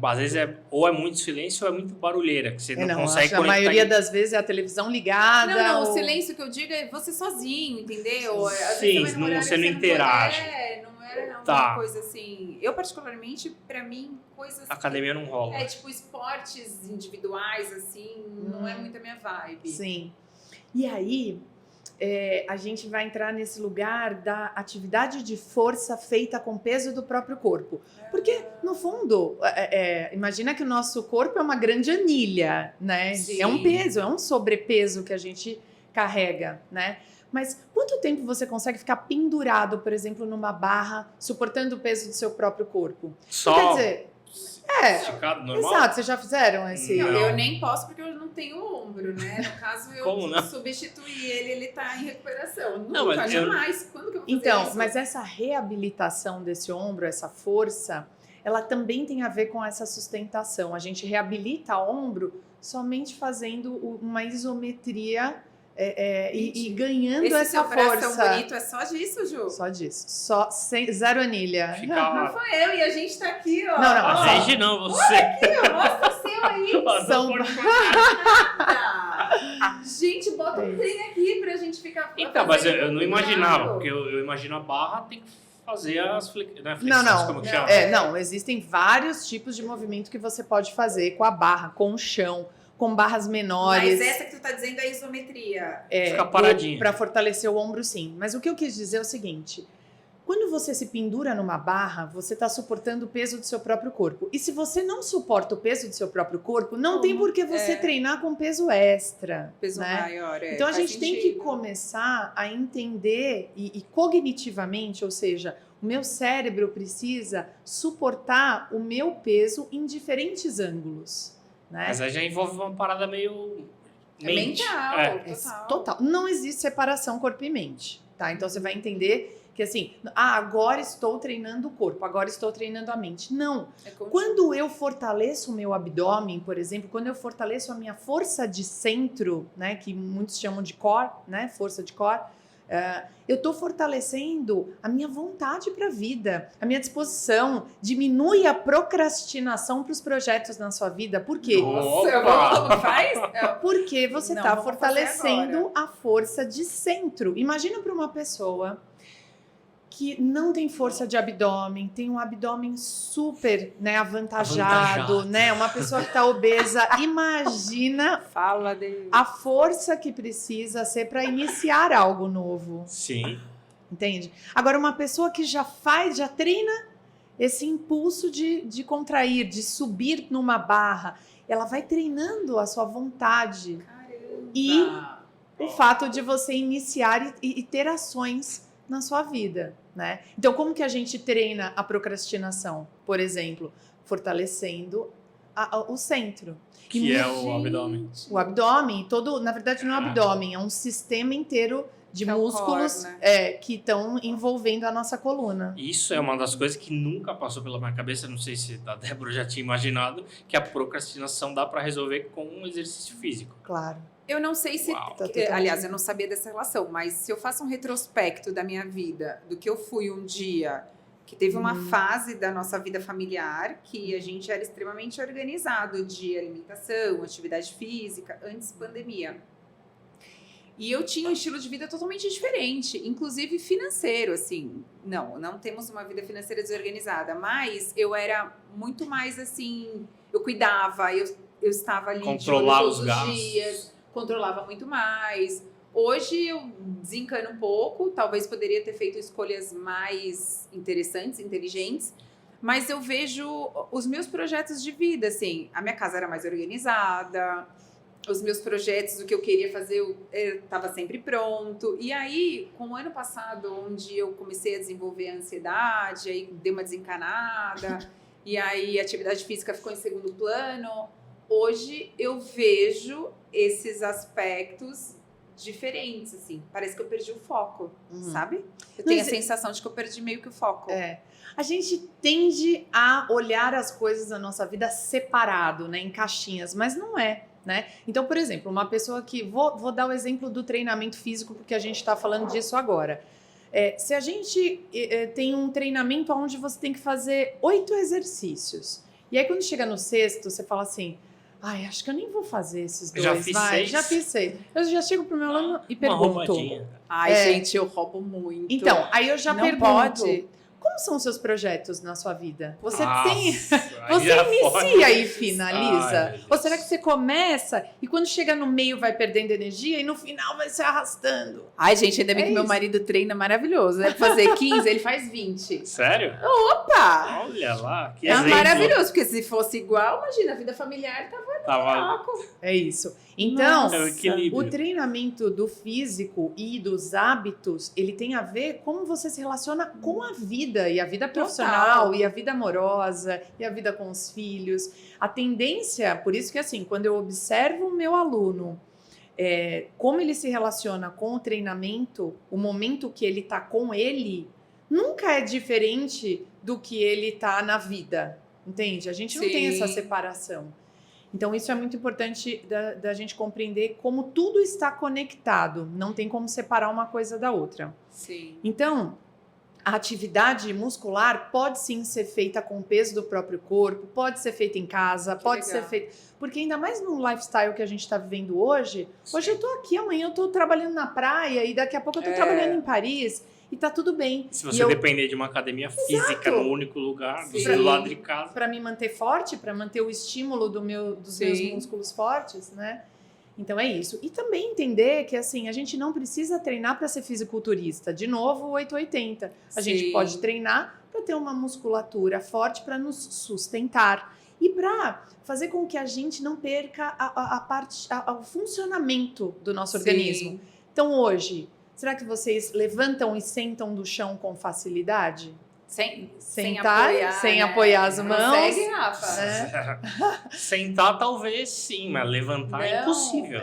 Às vezes ou é muito silêncio ou é muito barulheira, que você não consegue conectar. A maioria das vezes é a televisão ligada. Não, o silêncio que eu digo é você sozinho, entendeu? Sim, você não interage. Não é uma coisa assim... Eu, particularmente, pra mim, coisas... Academia não rola. Tipo, esportes individuais, assim, não é muito a minha vibe. Sim. E aí... a gente vai entrar nesse lugar da atividade de força feita com peso do próprio corpo. Porque, no fundo, imagina que o nosso corpo é uma grande anilha, né? Sim. É um peso, é um sobrepeso que a gente carrega, né? Mas quanto tempo você consegue ficar pendurado, por exemplo, numa barra, suportando o peso do seu próprio corpo? Só... Quer dizer... esticado, normal? Exato, vocês já fizeram esse... Não, eu nem posso porque eu não tenho ombro, né? No caso, eu substituí ele tá em recuperação. Nunca, jamais. Quando que eu vou fazer Então, isso? mas essa reabilitação desse ombro, essa força, ela também tem a ver com essa sustentação. A gente reabilita o ombro somente fazendo uma isometria e ganhando esse essa seu braço força. Tão bonito, é só disso, Ju? Só disso. zero anilha. Não foi eu, e a gente tá aqui, ó. Não, a gente não, você. Olha aqui, ó, mostra o seu aí. São... Gente, bota um trem aqui pra gente ficar... Então, mas eu não imaginava, porque eu imagino a barra tem que fazer as flexões, como que chama? Não, existem vários tipos de movimento que você pode fazer com a barra, com o chão, com barras menores. Mas essa que tu tá dizendo é a isometria. Ficar paradinho. Para fortalecer o ombro, sim. Mas o que eu quis dizer é o seguinte... Quando você se pendura numa barra, você está suportando o peso do seu próprio corpo. E se você não suporta o peso do seu próprio corpo, não tem por que você treinar com peso extra. Peso maior, Então a gente tem que começar a entender e cognitivamente, ou seja, o meu cérebro precisa suportar o meu peso em diferentes ângulos. Né? Mas aí já envolve uma parada meio... mental, total. Não existe separação corpo e mente. Tá? Então você vai entender... que assim, agora estou treinando o corpo, agora estou treinando a mente. Não. Quando eu fortaleço o meu abdômen, por exemplo, quando eu fortaleço a minha força de centro, né, que muitos chamam de core, né, força de core, eu estou fortalecendo a minha vontade para a vida, a minha disposição, diminui a procrastinação para os projetos na sua vida. Por quê? Nossa, faz? Porque você está fortalecendo a força de centro. Imagina para uma pessoa que não tem força de abdômen, tem um abdômen super, né, avantajado, né? Uma pessoa que está obesa, imagina a força que precisa ser para iniciar algo novo. Sim. Entende? Agora, uma pessoa que já treina esse impulso de contrair, de subir numa barra, ela vai treinando a sua vontade. Caramba. E o fato de você iniciar e ter ações na sua vida, né? Então, como que a gente treina a procrastinação? Por exemplo, fortalecendo o centro. Que é o abdômen. O abdômen, na verdade não é o abdômen, é um sistema inteiro de músculos core, né? Que estão envolvendo a nossa coluna. Isso é uma das coisas que nunca passou pela minha cabeça, não sei se a Débora já tinha imaginado, que a procrastinação dá para resolver com um exercício físico. Claro. Eu não sei se... Tá aliás, eu não sabia dessa relação, mas se eu faço um retrospecto da minha vida, do que eu fui um dia, que teve uma fase da nossa vida familiar que a gente era extremamente organizado de alimentação, atividade física, antes pandemia. E eu tinha um estilo de vida totalmente diferente, inclusive financeiro, assim. Não temos uma vida financeira desorganizada, mas eu era muito mais assim, eu cuidava, eu estava ali controlar todos os gastos. dias, controlava muito mais. Hoje eu desencano um pouco, talvez poderia ter feito escolhas mais interessantes, inteligentes, mas eu vejo os meus projetos de vida, assim, a minha casa era mais organizada, os meus projetos, o que eu queria fazer, eu estava sempre pronto. E aí, com o ano passado, onde eu comecei a desenvolver a ansiedade, aí dei uma desencanada, e aí a atividade física ficou em segundo plano, hoje eu vejo esses aspectos diferentes, assim. Parece que eu perdi o foco, sabe? Eu tenho a sensação de que eu perdi meio que o foco. A gente tende a olhar as coisas da nossa vida separado, né, em caixinhas, mas não é, né? Então, por exemplo, uma pessoa que... Vou dar o exemplo do treinamento físico, porque a gente está falando disso agora. Se a gente tem um treinamento onde você tem que fazer 8 exercícios, e aí quando chega no sexto, você fala assim... Ai, acho que eu nem vou fazer esses dois. Já fiz 6. Já fiz 6. Eu já chego pro meu aluno e Uma pergunto. roubadinha. Ai, gente, eu roubo muito. Então, aí eu já Não pergunto. pode. Como são os seus projetos na sua vida? Você Nossa, tem... aí Você já inicia pode. e finaliza? Ai, Ou será que você começa e quando chega no meio vai perdendo energia e no final vai se arrastando? Ai, gente, ainda bem que meu isso. marido treina maravilhoso, né? Pra fazer 15, ele faz 20. Sério? Opa! Olha lá, que É exemplo. maravilhoso, porque se fosse igual, imagina, a vida familiar tava louco. É isso. Então, É o equilíbrio. o treinamento do físico e dos hábitos, ele tem a ver como você se relaciona com a vida, e a vida profissional, Total. e a vida amorosa, e a vida com os filhos. A tendência, por isso que assim, quando eu observo o meu aluno, como ele se relaciona com o treinamento, o momento que ele está com ele, nunca é diferente do que ele está na vida, entende? A gente não tem essa separação. Então, isso é muito importante da gente compreender como tudo está conectado. Não tem como separar uma coisa da outra. Sim. Então, a atividade muscular pode sim ser feita com o peso do próprio corpo, pode ser feita em casa, pode ser feita... Porque ainda mais no lifestyle que a gente está vivendo hoje, hoje eu tô aqui, amanhã eu tô trabalhando na praia e daqui a pouco eu tô trabalhando em Paris e tá tudo bem. Se você depender de uma academia física no único lugar, do lado de casa. Para me manter forte, para manter o estímulo dos meus músculos fortes, né? Então é isso. E também entender que assim, a gente não precisa treinar para ser fisiculturista. De novo, 880. A gente pode treinar para ter uma musculatura forte para nos sustentar e para fazer com que a gente não perca o funcionamento do nosso organismo. Então hoje, será que vocês levantam e sentam do chão com facilidade? Sentar, sem apoiar as mãos. Consegue, Rafa? Sentar talvez sim, mas levantar é impossível.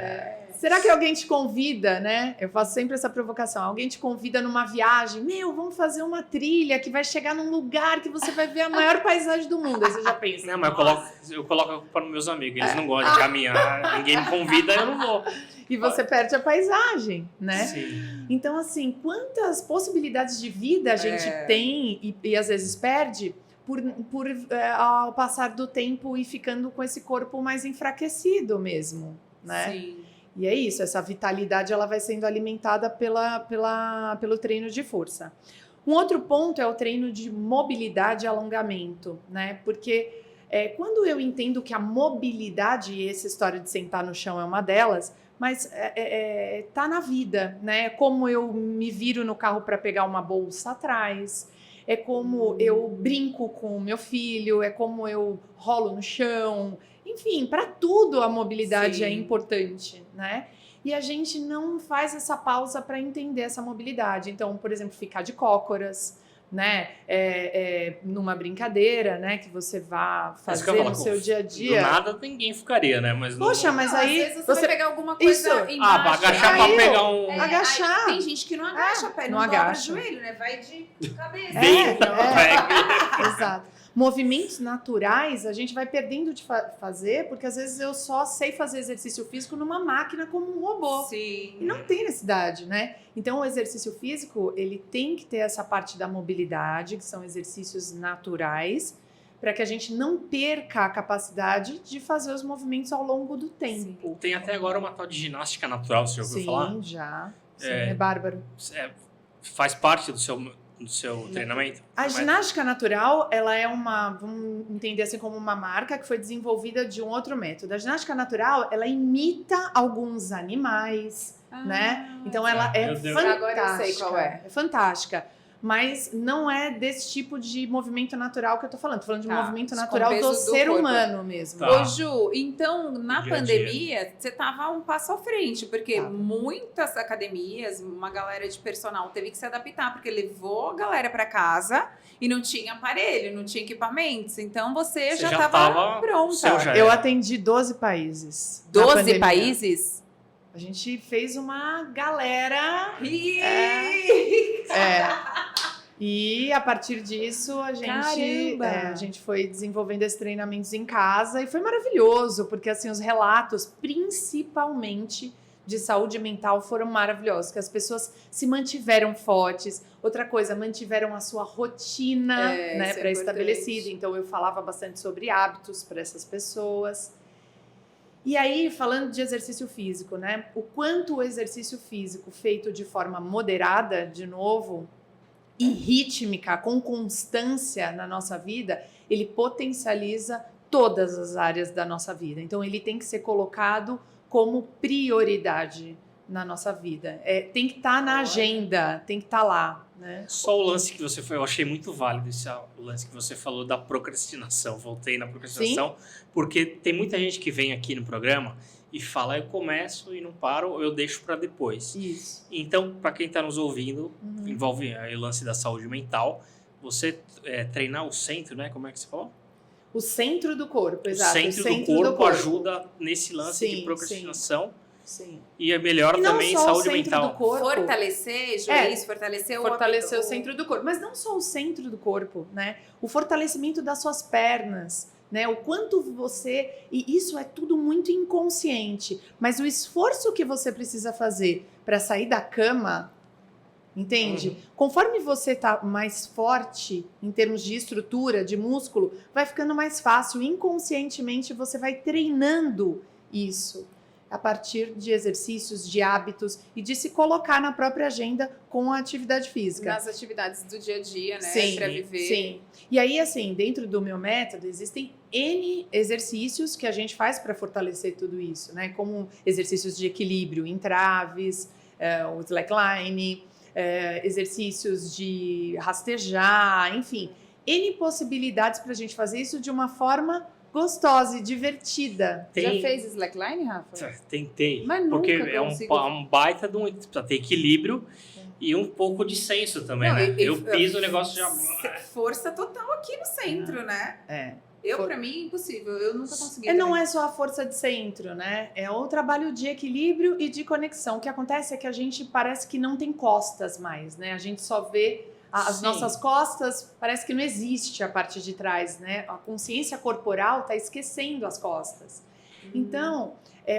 Será que alguém te convida, né? Eu faço sempre essa provocação. Alguém te convida numa viagem. Vamos fazer uma trilha que vai chegar num lugar que você vai ver a maior paisagem do mundo. Aí você já pensa. Não, mas eu coloco a culpa nos meus amigos. Eles não gostam de caminhar. Ninguém me convida, eu não vou. E você perde a paisagem, né? Sim. Então, assim, quantas possibilidades de vida a gente tem e às vezes perde ao passar do tempo e ficando com esse corpo mais enfraquecido mesmo, né? Sim. E é isso, essa vitalidade ela vai sendo alimentada pelo treino de força. Um outro ponto é o treino de mobilidade e alongamento, né? Porque quando eu entendo que a mobilidade, e essa história de sentar no chão é uma delas, mas tá na vida, né? Como eu me viro no carro para pegar uma bolsa atrás, é como eu brinco com o meu filho, é como eu rolo no chão. Enfim, para tudo a mobilidade é importante, né? E a gente não faz essa pausa para entender essa mobilidade. Então, por exemplo, ficar de cócoras, né? Numa brincadeira, né? Que você vá fazer no seu dia a dia. Do nada ninguém ficaria, né? Mas Poxa, mas aí às vezes você vai pegar alguma coisa embaixo. pra agachar pra pegar um... agachar. Tem gente que não agacha, não dobra o joelho, né? Vai de cabeça. Exato. Movimentos naturais a gente vai perdendo de fazer, porque às vezes eu só sei fazer exercício físico numa máquina como um robô. Sim. E não tem necessidade, né? Então o exercício físico, ele tem que ter essa parte da mobilidade, que são exercícios naturais, para que a gente não perca a capacidade de fazer os movimentos ao longo do tempo. Tem até agora uma tal de ginástica natural, você já ouviu falar? Sim, já. Sim, é bárbaro. Faz parte do seu treinamento? A ginástica natural, ela é vamos entender assim como uma marca que foi desenvolvida de um outro método. A ginástica natural, ela imita alguns animais, né? Então ela é fantástica. Agora eu sei qual é. É fantástica. mas não é desse tipo de movimento natural que eu tô falando. Tô falando de Tá, movimento com natural peso do do ser corpo. humano mesmo. Tá. Ô, Ju, então, na Dia a pandemia, você tava um passo à frente, porque Tava. muitas academias, uma galera de personal teve que se adaptar, porque levou a galera para casa e não tinha aparelho, não tinha equipamentos. Então, você já já tava tava- pronta. o seu já Eu era. atendi 12 países. na 12 pandemia. países? A gente fez uma galera. Ih! E a partir disso Caramba! a gente foi desenvolvendo esses treinamentos em casa e foi maravilhoso, porque assim, os relatos, principalmente de saúde mental, foram maravilhosos, que as pessoas se mantiveram fortes. Outra coisa, mantiveram a sua rotina, É, né, isso é pré-estabelecida. importante. Então eu falava bastante sobre hábitos para essas pessoas. E aí, falando de exercício físico, né? O quanto o exercício físico feito de forma moderada, de novo, e rítmica, com constância na nossa vida, ele potencializa todas as áreas da nossa vida. Então, ele tem que ser colocado como prioridade na nossa vida. Tem que estar na Olha. agenda, tem que estar lá, né? Só o lance que você foi, eu achei muito válido o lance que você falou da procrastinação. Voltei na procrastinação, porque tem muita gente que vem aqui no programa e fala, eu começo e não paro, ou eu deixo para depois. Isso. Então, para quem está nos ouvindo, envolve aí o lance da saúde mental. Você treinar o centro, né? Como é que você falou? O centro do corpo, exato. O centro do corpo ajuda nesse lance de Sim, procrastinação. Sim. E melhora E não também só o saúde centro mental. do corpo. Fortalecer, Joiz, fortalecer Fortalecer o centro do corpo, mas não só o centro do corpo, né? O fortalecimento das suas pernas, né? O quanto você, e isso é tudo muito inconsciente, mas o esforço que você precisa fazer para sair da cama, entende? Conforme você tá mais forte em termos de estrutura, de músculo, vai ficando mais fácil. Inconscientemente você vai treinando isso a partir de exercícios, de hábitos e de se colocar na própria agenda com a atividade física. nas atividades do dia a dia, né? Sim, Pra viver. sim. E aí, assim, dentro do meu método, existem N exercícios que a gente faz para fortalecer tudo isso, né? Como exercícios de equilíbrio, entraves, o slackline, exercícios de rastejar, enfim. N possibilidades para a gente fazer isso de uma forma gostosa e divertida. Já fez slackline, Rafa? Tentei. Mas nunca porque é consigo. um baita de um. Precisa ter equilíbrio e um pouco de senso também, Não, né? Eu piso o negócio já. Força total aqui no centro, né? Pra mim, impossível. Eu nunca consegui. Não também. é só a força de centro, né? É o trabalho de equilíbrio e de conexão. O que acontece é que a gente parece que não tem costas mais, né? A gente só vê as Sim. nossas costas, parece que não existe a parte de trás, né? A consciência corporal está esquecendo as costas. Então,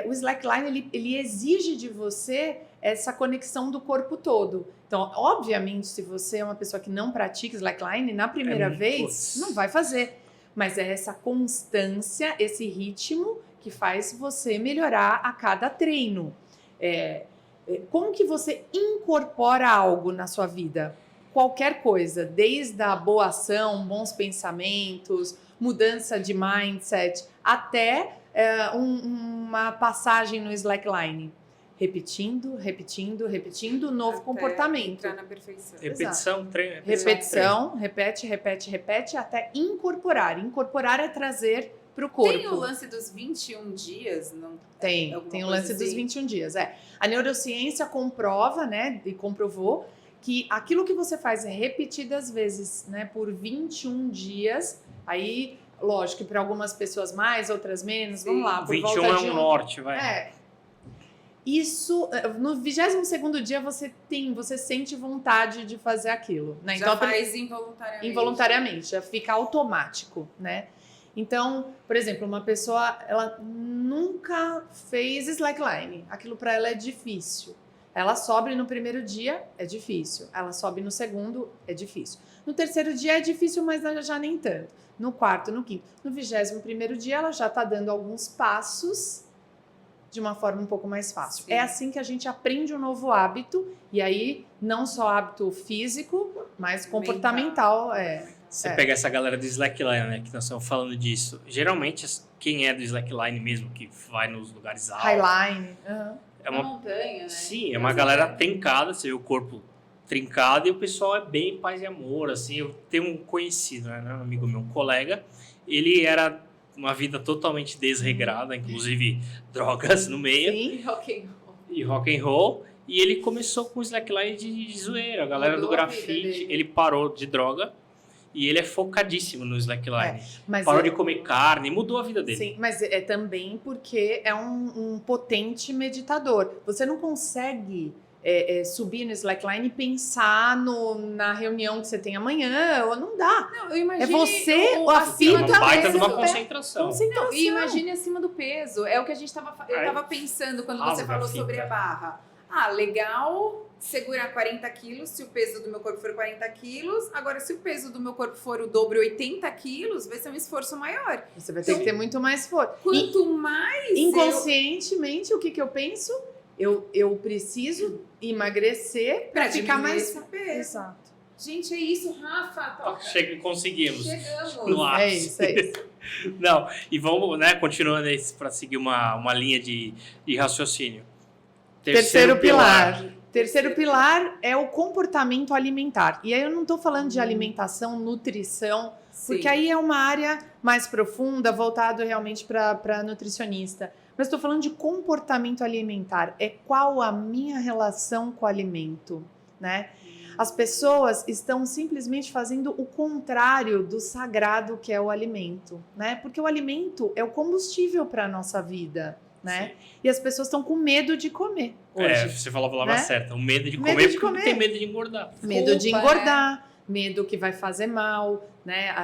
o slackline, ele exige de você essa conexão do corpo todo. Então, obviamente, se você é uma pessoa que não pratica slackline, na primeira vez, não vai fazer. Mas é essa constância, esse ritmo que faz você melhorar a cada treino. Como que você incorpora algo na sua vida? Qualquer coisa, desde a boa ação, bons pensamentos, mudança de mindset, até uma passagem no slackline. Repetindo, repetindo, repetindo, novo Até comportamento. Entrar na perfeição. Repetição, treino. Repetição, repete, repete, repete, até incorporar. Incorporar é trazer para o corpo. Tem o lance dos 21 dias? Não Tem alguma o coisa lance dos assim? 21 dias. A neurociência comprova, né, e comprovou que aquilo que você faz repetidas vezes, né, por 21 dias, aí, lógico que para algumas pessoas mais, outras menos, vamos lá, por 21 volta é de um norte, vai. Isso, no 22º dia você sente vontade de fazer aquilo, né? Já faz involuntariamente. Involuntariamente, já fica automático, né? Então, por exemplo, uma pessoa, ela nunca fez slackline, aquilo para ela é difícil. Ela sobe no primeiro dia, é difícil. Ela sobe no segundo, é difícil. No terceiro dia é difícil, mas já nem tanto. No quarto, no quinto. No 21º dia, ela já está dando alguns passos de uma forma um pouco mais fácil. Sim. É assim que a gente aprende um novo hábito, e aí não só hábito físico, mas comportamental. Você pega essa galera do slackline, né, que nós estamos falando disso. Geralmente, quem é do slackline mesmo, que vai nos lugares altos... Highline. É Na uma montanha, né? Sim, é uma galera trincada, você vê o corpo trincada e o pessoal é bem paz e amor, assim. Eu tenho um conhecido, né, um amigo meu, um colega, ele era uma vida totalmente desregrada, inclusive drogas no meio. Sim. E E rock and roll. E ele começou com slackline de zoeira. A galera Mudou do a vida grafite, dele. ele parou de droga e ele é focadíssimo no slackline. Mas Parou de comer carne, mudou a vida dele. Sim, mas é também porque é um potente meditador. Você não consegue subir no slackline e pensar na reunião que você tem amanhã, ou não dá. Não, eu imagine você, o ou a acima Uma fita do baita de peso. uma concentração. Concentração. Não, e imagine acima do peso. É o que eu tava pensando quando você rasga falou a fita. sobre a barra. Ah, legal segurar 40 quilos se o peso do meu corpo for 40 quilos. Agora, se o peso do meu corpo for o dobro, 80 quilos, vai ser um esforço maior. Você vai ter que ter muito mais força. Quanto mais Inconscientemente, o que eu penso? Eu preciso emagrecer para pra ficar diminuir mais. esse peso. Exato. Gente, é isso, Rafa. Toca. Conseguimos. Chegamos. No É ápice. isso, é isso. Não, e vamos, né, continuando aí para seguir uma linha de raciocínio. Terceiro pilar. Terceiro pilar é o comportamento alimentar. E aí eu não estou falando de alimentação, nutrição, porque Sim. aí é uma área mais profunda, voltado realmente para nutricionista. Mas estou falando de comportamento alimentar. É qual a minha relação com o alimento, né? As pessoas estão simplesmente fazendo o contrário do sagrado que é o alimento, né? Porque o alimento é o combustível para a nossa vida, né? E as pessoas estão com medo de comer hoje. Você falou a palavra né? certa. O medo de Medo comer de porque comer. tem medo de engordar. Medo de Culpa, engordar, medo que vai fazer mal, né?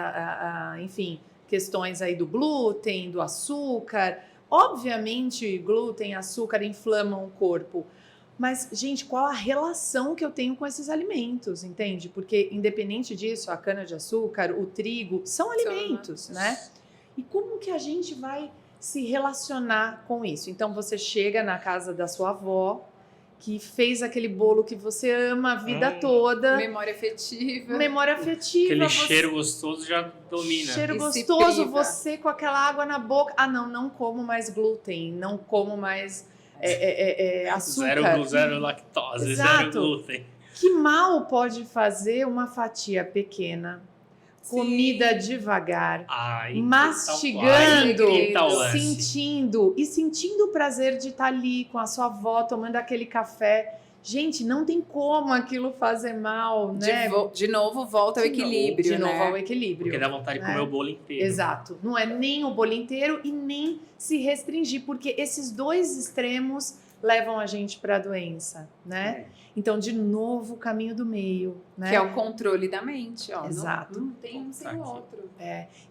Enfim, questões aí do glúten, do açúcar. Obviamente, glúten, açúcar inflamam o corpo. Mas, gente, qual a relação que eu tenho com esses alimentos, entende? Porque, independente disso, a cana-de-açúcar, o trigo, são alimentos, né? E como que a gente vai se relacionar com isso? Então, você chega na casa da sua avó, que fez aquele bolo que você ama a vida toda. Memória afetiva. Memória afetiva. Aquele você- cheiro gostoso já domina. Cheiro E se gostoso, priva. você com aquela água na boca. Ah, não como mais glúten, não como mais açúcar. Zero lactose, Exato. zero glúten. Que mal pode fazer uma fatia pequena, Sim. comida devagar, Ai, mastigando, que tal o lance? sentindo o prazer de estar ali com a sua avó, tomando aquele café. Gente, não tem como aquilo fazer mal, né? De novo, volta ao De novo, equilíbrio, de novo né? ao equilíbrio. Porque dá vontade de né? comer o bolo inteiro. Exato. Não é nem o bolo inteiro e nem se restringir, porque esses dois extremos levam a gente para a doença, né? Então, de novo, o caminho do meio, né? Que é o controle da mente, ó. Exato. Não tem um sem o outro.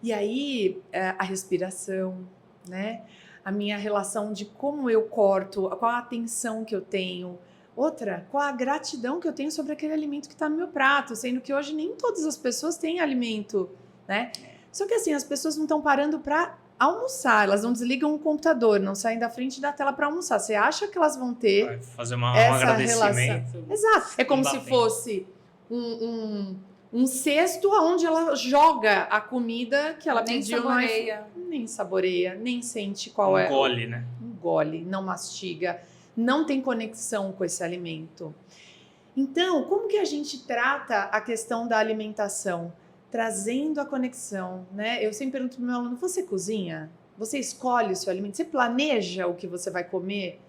E aí, a respiração, né? A minha relação de como eu corto, qual a atenção que eu tenho. Outra, qual a gratidão que eu tenho sobre aquele alimento que está no meu prato, sendo que hoje nem todas as pessoas têm alimento, né? Só que assim, as pessoas não estão parando para almoçar, elas não desligam o computador, não saem da frente da tela para almoçar. Você acha que elas vão ter Vai fazer um essa agradecimento. Exato. É como Não dá se tempo. fosse um cesto onde ela joga a comida que ela Nem pediu saboreia. nem saboreia, nem sente qual é. Engole, né? Engole, não mastiga, não tem conexão com esse alimento. Então, como que a gente trata a questão da alimentação? Trazendo a conexão, né? Eu sempre pergunto para o meu aluno, você cozinha? Você escolhe o seu alimento? Você planeja o que você vai comer?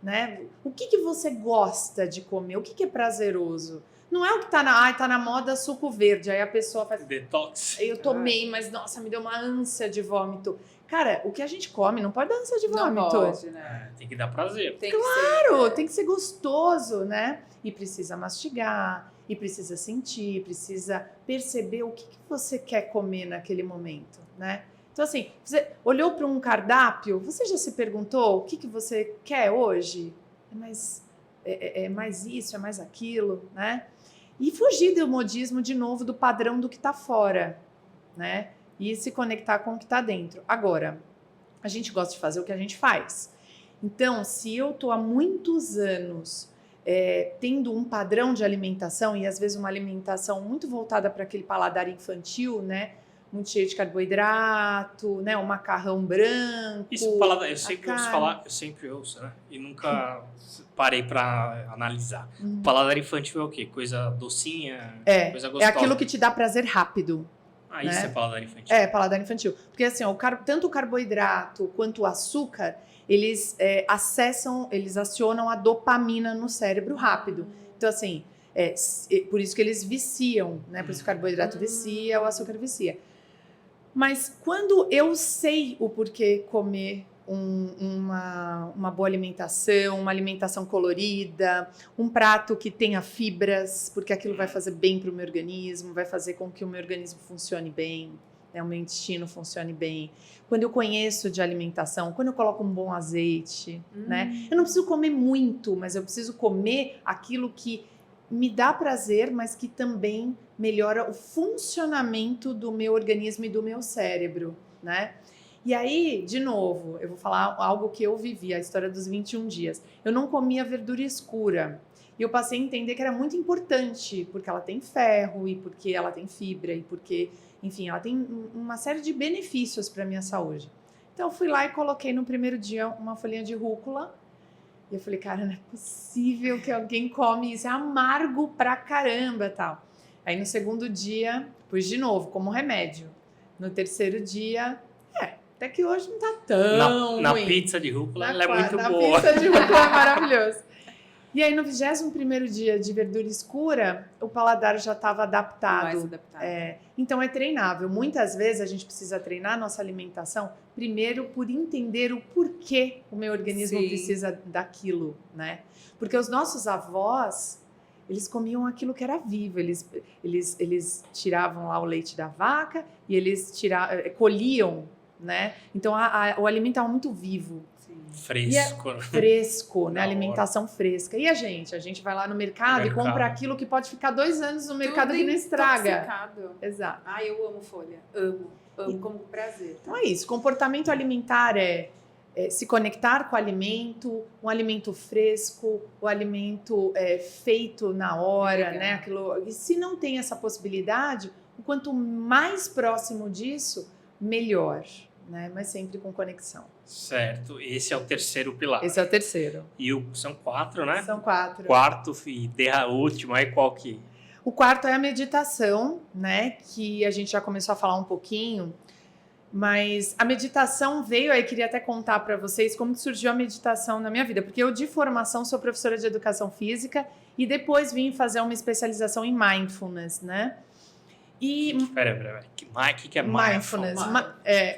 Né? O que você gosta de comer? O que é prazeroso? Não é o que tá na moda suco verde, aí a pessoa faz... Detox. Eu tomei, mas nossa, me deu uma ânsia de vômito. Cara, o que a gente come não pode dar ânsia de Não vômito. pode, né? Tem que dar prazer. Tem que Claro, tem que ser gostoso, né? E precisa mastigar, e precisa sentir, precisa perceber o que você quer comer naquele momento, né? Então, assim, você olhou para um cardápio, você já se perguntou o que você quer hoje? É mais isso, é mais aquilo, né? E fugir do modismo, de novo, do padrão do que está fora, né? E se conectar com o que está dentro. Agora, a gente gosta de fazer o que a gente faz. Então, se eu estou há muitos anos tendo um padrão de alimentação, e às vezes uma alimentação muito voltada para aquele paladar infantil, né? muito cheio de carboidrato, né? O macarrão branco. Isso, paladar, eu sempre ouço carne. falar, eu sempre ouço, né? E nunca parei pra analisar. Uhum. Paladar infantil é o quê? Coisa docinha? Coisa É gostosa? aquilo que te dá prazer rápido. Ah, isso né? é paladar infantil. É, paladar infantil. Porque assim, ó, tanto o carboidrato quanto o açúcar, eles acionam a dopamina no cérebro rápido. Então, assim, por isso que eles viciam, né? Por isso que o carboidrato vicia, o açúcar vicia. Mas quando eu sei o porquê comer uma boa alimentação, uma alimentação colorida, um prato que tenha fibras, porque aquilo vai fazer bem para o meu organismo, vai fazer com que o meu organismo funcione bem, né, o meu intestino funcione bem. Quando eu conheço de alimentação, quando eu coloco um bom azeite, né? Eu não preciso comer muito, mas eu preciso comer aquilo que me dá prazer, mas que também melhora o funcionamento do meu organismo e do meu cérebro, né? E aí, de novo, eu vou falar algo que eu vivi, a história dos 21 dias. Eu não comia verdura escura. E eu passei a entender que era muito importante, porque ela tem ferro, e porque ela tem fibra, e porque, enfim, ela tem uma série de benefícios para a minha saúde. Então, eu fui lá e coloquei no primeiro dia uma folhinha de rúcula. E eu falei, cara, não é possível que alguém come isso, é amargo pra caramba, tal. Aí, no segundo dia, pus de novo, como remédio. No terceiro dia... Até que hoje não tá tão Na ruim. pizza de rúcula, ela é muito boa. Na pizza de rúcula é maravilhoso. E aí, no 21º dia de verdura escura, o paladar já estava adaptado. Mais adaptado. Então, é treinável. Muitas vezes, a gente precisa treinar a nossa alimentação, primeiro, por entender o porquê o meu organismo precisa daquilo, né? Porque os nossos avós, eles comiam aquilo que era vivo. Eles tiravam lá o leite da vaca e eles colhiam, né? Então, o alimento estava muito vivo. Fresco. Fresco, né? Alimentação fresca. E a gente vai lá no mercado e compra aquilo que pode ficar 2 anos no mercado que não estraga. Intoxicado. Exato. Ah, eu amo folha. Amo como prazer. Então é isso. Comportamento alimentar é se conectar com o alimento, um alimento fresco, o alimento feito na hora, né? E se não tem essa possibilidade, o quanto mais próximo disso, melhor, né? Mas sempre com conexão. Certo. Esse é o terceiro pilar. Esse é o terceiro. E são 4, né? São 4. Quarto e último, aí qual que? O quarto é a meditação, né? Que a gente já começou a falar um pouquinho, mas a meditação veio, aí queria até contar para vocês como que surgiu a meditação na minha vida, porque eu de formação sou professora de educação física e depois vim fazer uma especialização em mindfulness, né? Pera. O que é mindfulness?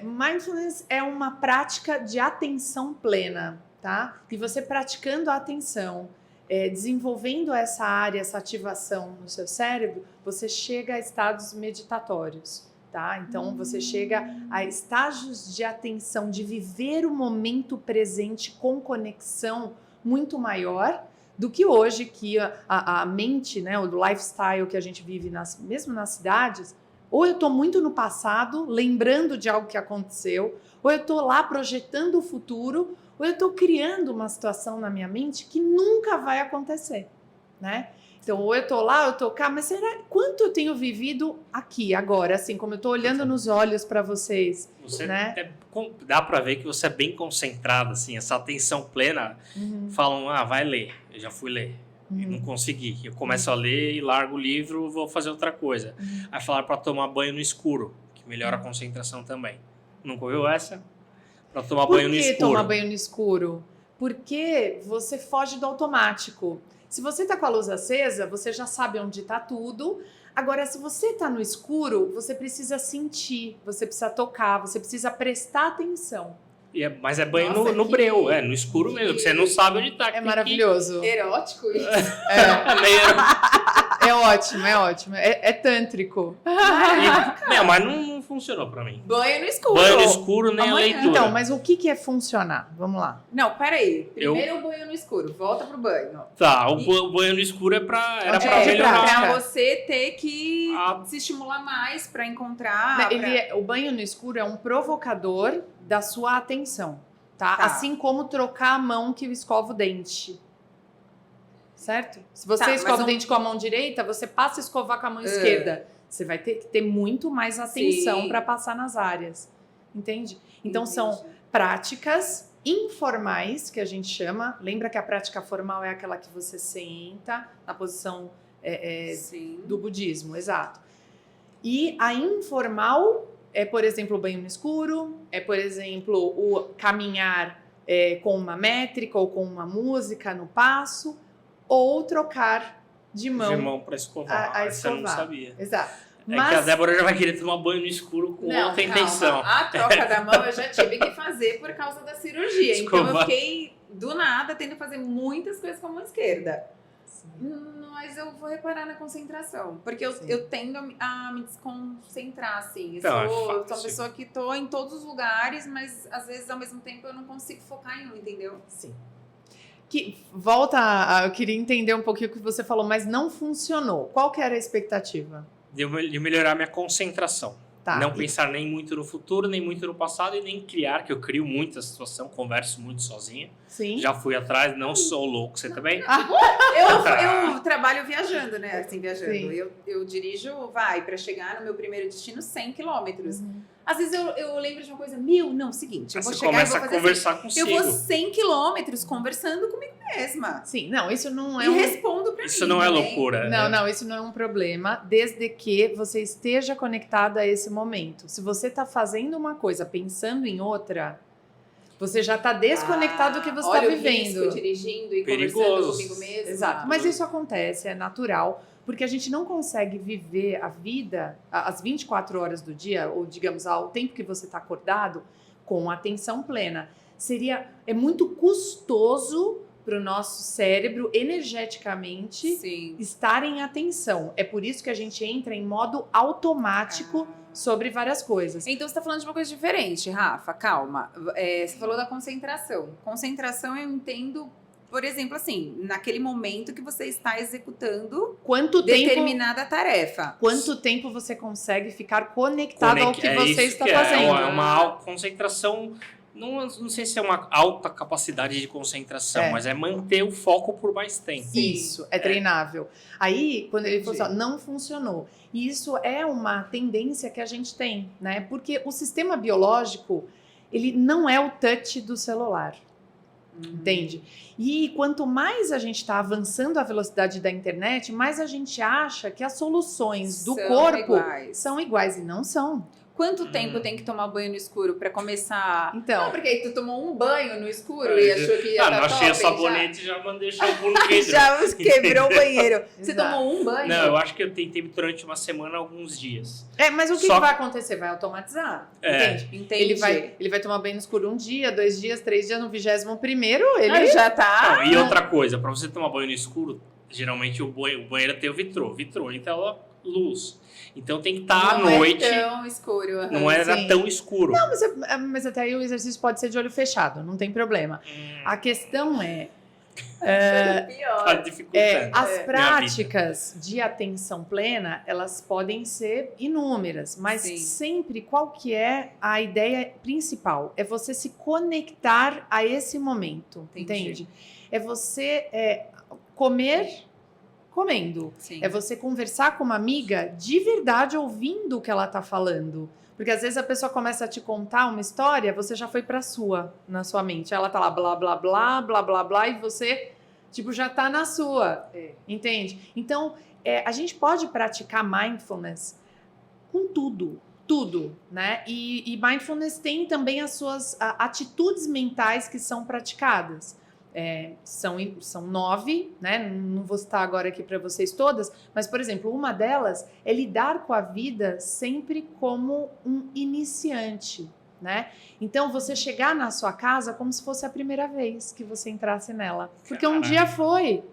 Mindfulness é uma prática de atenção plena, tá? E você praticando a atenção, desenvolvendo essa área, essa ativação no seu cérebro, você chega a estados meditatórios, tá? Então, você chega a estágios de atenção, de viver o momento presente com conexão muito maior do que hoje, que a mente, né, o lifestyle que a gente vive mesmo nas cidades, ou eu estou muito no passado, lembrando de algo que aconteceu, ou eu estou lá projetando o futuro, ou eu estou criando uma situação na minha mente que nunca vai acontecer, né? Então, ou eu estou lá, ou eu estou cá, mas será quanto eu tenho vivido aqui, agora, assim, como eu estou olhando nos olhos para vocês, né? Dá para ver que você é bem concentrado, assim, essa atenção plena. Falam, vai ler, eu já fui ler. E não consegui. Eu começo a ler e largo o livro, vou fazer outra coisa. Aí falaram para tomar banho no escuro, que melhora a concentração também. Nunca ouviu essa? Para tomar banho no escuro. Por que tomar banho no escuro? Porque você foge do automático. Se você está com a luz acesa, você já sabe onde está tudo. Agora, se você está no escuro, você precisa sentir, você precisa tocar, você precisa prestar atenção. Mas é banho no breu, no escuro mesmo, você não sabe onde está. É maravilhoso. Erótico isso? É ótimo, é ótimo. É tântrico. Mas não funcionou pra mim. Banho no escuro. Banho no escuro, nem a leitura. Então, mas o que é funcionar? Vamos lá. Não, peraí. Primeiro o banho no escuro. Volta pro banho. Tá, o banho no escuro era pra melhorar. Pra você ter que se estimular mais pra encontrar. O banho no escuro é um provocador da sua atenção, tá? Assim como trocar a mão que escova o dente. Certo? Se você escova o dente com a mão direita, você passa a escovar com a mão esquerda. Você vai ter que ter muito mais atenção Sim. para passar nas áreas, entende? Então, Entendi. são práticas informais, que a gente chama. Lembra que a prática formal é aquela que você senta na posição Sim. do budismo, exato. E a informal é, por exemplo, o banho no escuro, é, por exemplo, o caminhar com uma métrica ou com uma música no passo, ou trocar de mão para escovar. a Essa eu não escovar. sabia. Exato. É que a Débora já vai querer tomar banho no escuro com Não, outra calma. intenção. A troca da mão eu já tive que fazer por causa da cirurgia. Então eu Escovar. fiquei, do nada, tendo que fazer muitas coisas com a mão esquerda. Mas eu vou reparar na concentração. Porque Sim. eu tendo a me desconcentrar, assim. Então, é Eu sou uma fácil. pessoa que tô em todos os lugares, mas às vezes, ao mesmo tempo, eu não consigo focar em um, entendeu? Sim. Eu queria entender um pouquinho o que você falou, mas não funcionou. Qual que era a expectativa? De melhorar minha concentração. Tá. Não pensar nem muito no futuro, nem muito no passado e nem criar, que eu crio muita situação, converso muito sozinha. Sim. Já fui atrás, não sou louco. Você também? Eu trabalho viajando, né? Assim, viajando. Sim. Eu dirijo, para chegar no meu primeiro destino, 100 quilômetros. Uhum. Às vezes eu lembro de uma coisa, seguinte, eu Aí vou você chegar e começa vou a fazer conversar assim. consigo. Eu vou 100 quilômetros conversando comigo mesma. Sim, não, isso não é E respondo pra mim. Isso não é também. loucura. Não, isso não é um problema, desde que você esteja conectada a esse momento. Se você está fazendo uma coisa pensando em outra, você já está desconectado do que você está olha o vivendo. risco, dirigindo e Perigoso. conversando comigo mesma. Exato. Mas isso acontece, é natural, porque a gente não consegue viver a vida as 24 horas do dia, ou digamos, ao tempo que você está acordado, com atenção plena. É muito custoso para o nosso cérebro, energeticamente, Sim. estar em atenção. É por isso que a gente entra em modo automático sobre várias coisas. Então você tá falando de uma coisa diferente, Rafa, calma. Você falou da concentração. Concentração eu entendo, por exemplo, assim, naquele momento que você está executando Quanto determinada tarefa. Quanto tempo você consegue ficar conectado ao que você isso está que fazendo? É uma concentração, não sei se é uma alta capacidade de concentração, mas é manter o foco por mais tempo. Sim. Isso, é treinável. Aí, quando ele falou Entendi. assim, ó, não funcionou. E isso é uma tendência que a gente tem, né? Porque o sistema biológico, ele não é o touch do celular. Entende? E quanto mais a gente está avançando a velocidade da internet, mais a gente acha que as soluções do São corpo iguais. são iguais e não são. Quanto tempo tem que tomar banho no escuro pra começar? Então, Não, porque aí tu tomou um banho no escuro e achou que ia não tá achei o top, sabonete já mandei shampoo no vidro. Já quebrou o banheiro. Você Exato. tomou um banho? Não, eu acho que eu tentei durante uma semana, alguns dias. mas o que, Só que vai acontecer? Vai automatizar, entende? Entendi. Ele vai tomar banho no escuro 1 dia, 2 dias, 3 dias, no 21º, ele... Já tá. Não, e outra coisa, pra você tomar banho no escuro, geralmente o banheiro tem o vitrô. Vitrô, então luz. Então tem que estar à Não noite. é tão escuro. aham. Não era Sim. tão escuro. Mas até aí o exercício pode ser de olho fechado, não tem problema. A questão é... Pior. Tá dificultando. As É. práticas de atenção plena, elas podem ser inúmeras, mas Sim. sempre qual que é a ideia principal? É você se conectar a esse momento, Entendi. entende? É você comer comendo. Sim. É você conversar com uma amiga de verdade ouvindo o que ela tá falando. Porque às vezes a pessoa começa a te contar uma história, você já foi na sua mente. Ela tá lá blá, blá, blá, blá, blá, blá, e você, já tá na sua. Entende? Então, a gente pode praticar mindfulness com tudo, né? E mindfulness tem também as suas atitudes mentais que são praticadas. São 9, né? Não vou citar agora aqui para vocês todas, mas, por exemplo, uma delas é lidar com a vida sempre como um iniciante, né? Então, você chegar na sua casa como se fosse a primeira vez que você entrasse nela. Porque um Caraca. dia foi.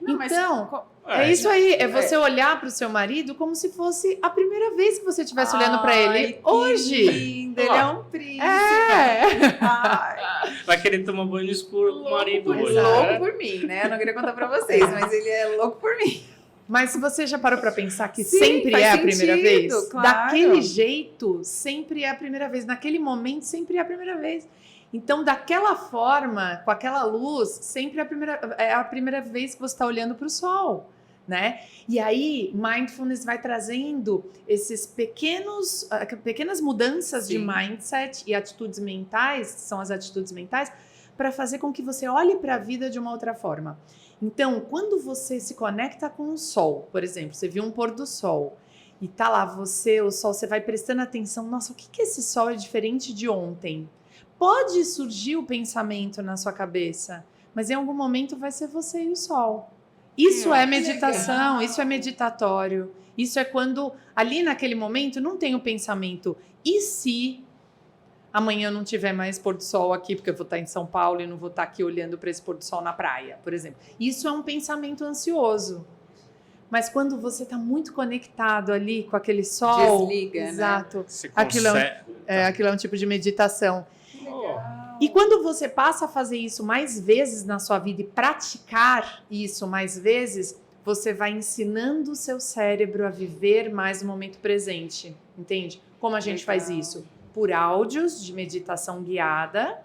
Não, mas Então, é isso aí. É você olhar para o seu marido como se fosse a primeira vez que você estivesse olhando para ele que hoje. lindo, ele é um príncipe. É. Ai, Vai querer tomar banho no escuro com o marido por, hoje. louco né? por mim, né? Eu não queria contar pra vocês, mas ele é louco por mim. Mas se você já parou para pensar que Sim, sempre faz é a primeira sentido, vez? claro. Daquele jeito, sempre é a primeira vez. Naquele momento, sempre é a primeira vez. Então, daquela forma, com aquela luz, sempre é a primeira vez que você está olhando para o sol. né? E aí, mindfulness vai trazendo esses pequenas mudanças de mindset e atitudes mentais, que são as atitudes mentais, para fazer com que você olhe para a vida de uma outra forma. Então, quando você se conecta com o sol, por exemplo, você viu um pôr do sol e tá lá o sol, você vai prestando atenção, nossa, o que esse sol é diferente de ontem? Pode surgir o pensamento na sua cabeça, mas em algum momento vai ser você e o sol. Isso é meditação, isso é meditatório. Isso é quando, ali naquele momento, não tem o pensamento, e se amanhã eu não tiver mais pôr do sol aqui, porque eu vou estar em São Paulo e não vou estar aqui olhando para esse pôr do sol na praia, por exemplo. Isso é um pensamento ansioso. Mas quando você está muito conectado ali com aquele sol... Desliga, exato, Você aquilo consegue... aquilo é um tipo de meditação. Legal. E quando você passa a fazer isso mais vezes na sua vida e praticar isso mais vezes, você vai ensinando o seu cérebro a viver mais o momento presente, entende? Como a gente faz isso? Por áudios de meditação guiada,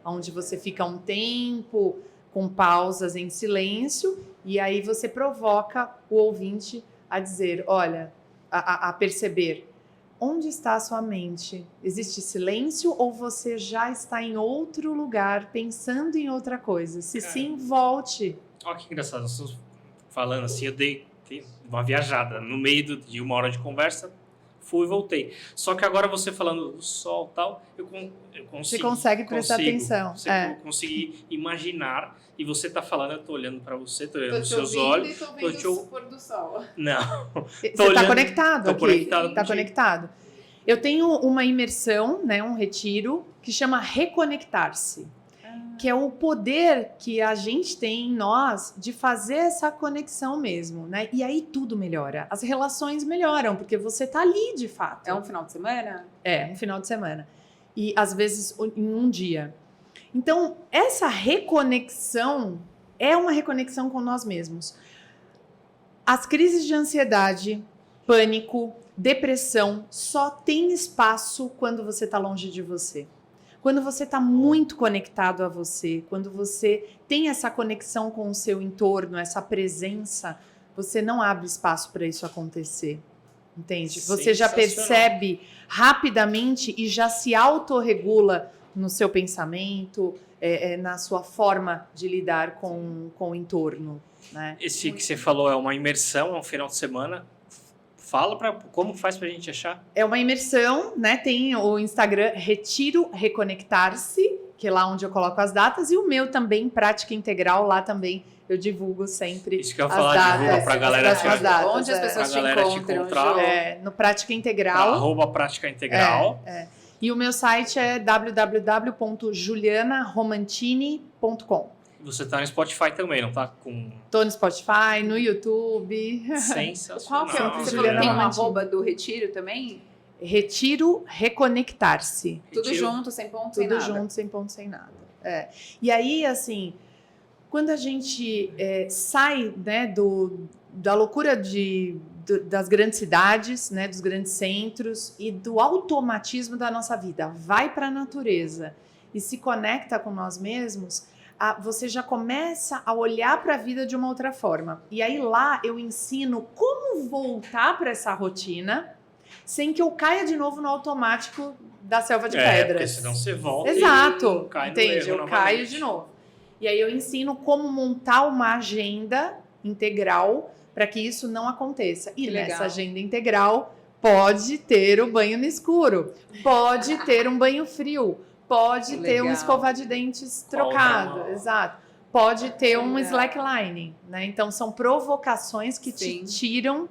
onde você fica um tempo com pausas em silêncio, e aí você provoca o ouvinte a dizer, olha, a perceber, onde está a sua mente? Existe silêncio ou você já está em outro lugar, pensando em outra coisa? Se sim, volte. Olha que engraçado, nós estamos falando assim, eu dei uma viajada no meio de uma hora de conversa, fui e voltei. Só que agora você falando do sol e tal, eu consigo... Você consegue prestar atenção. Consegui imaginar, e você está falando, eu estou olhando para você, estou olhando nos seus olhos. Tô vendo o pôr do sol. Não. Você está conectado Tô aqui? conectado Está contigo. conectado. Eu tenho uma imersão, né, um retiro, que chama Reconectar-se. Que é o poder que a gente tem em nós de fazer essa conexão mesmo, né? E aí tudo melhora. As relações melhoram, porque você tá ali de fato. É um final de semana? É, um final de semana. E às vezes em um dia. Então, essa reconexão é uma reconexão com nós mesmos. As crises de ansiedade, pânico, depressão só tem espaço quando você tá longe de você. Quando você está muito conectado a você, quando você tem essa conexão com o seu entorno, essa presença, você não abre espaço para isso acontecer, entende? Você já percebe rapidamente e já se autorregula no seu pensamento, na sua forma de lidar com o entorno, né? Esse que você falou é uma imersão, é um final de semana. Fala como faz pra gente achar. É uma imersão, né? Tem o Instagram Retiro Reconectar-se, que é lá onde eu coloco as datas, e o meu também, Prática Integral, lá também eu divulgo sempre isso que eu ia as falar, datas, divulga pra galera as datas, onde as pessoas te encontram, no Prática Integral. @Prática Integral. E o meu site é www.julianaromantini.com. Você tá no Spotify também, não tá? Tô no Spotify, no YouTube. Sensacional. Qual que é o Você Juliana? Tem um Romantini. arroba do Retiro também? Retiro Reconectar-se. Tudo junto, sem ponto, sem Tudo nada. junto, sem ponto, sem nada. E aí, assim, quando a gente sai, né, da loucura das grandes cidades, né, dos grandes centros e do automatismo da nossa vida, vai para a natureza e se conecta com nós mesmos, você já começa a olhar para a vida de uma outra forma. E aí lá eu ensino como voltar para essa rotina sem que eu caia de novo no automático da selva de pedras. Porque senão você volta Exato, e cai no entende? erro Eu caio novamente. de novo. E aí eu ensino como montar uma agenda integral para que isso não aconteça. E Que nessa legal. agenda integral pode ter o banho no escuro, pode ter um banho frio, pode Que ter um legal. escovar de dentes Qual trocado, não? exato. Pode ter um legal. slacklining, né? Então são provocações que Sim. te tiram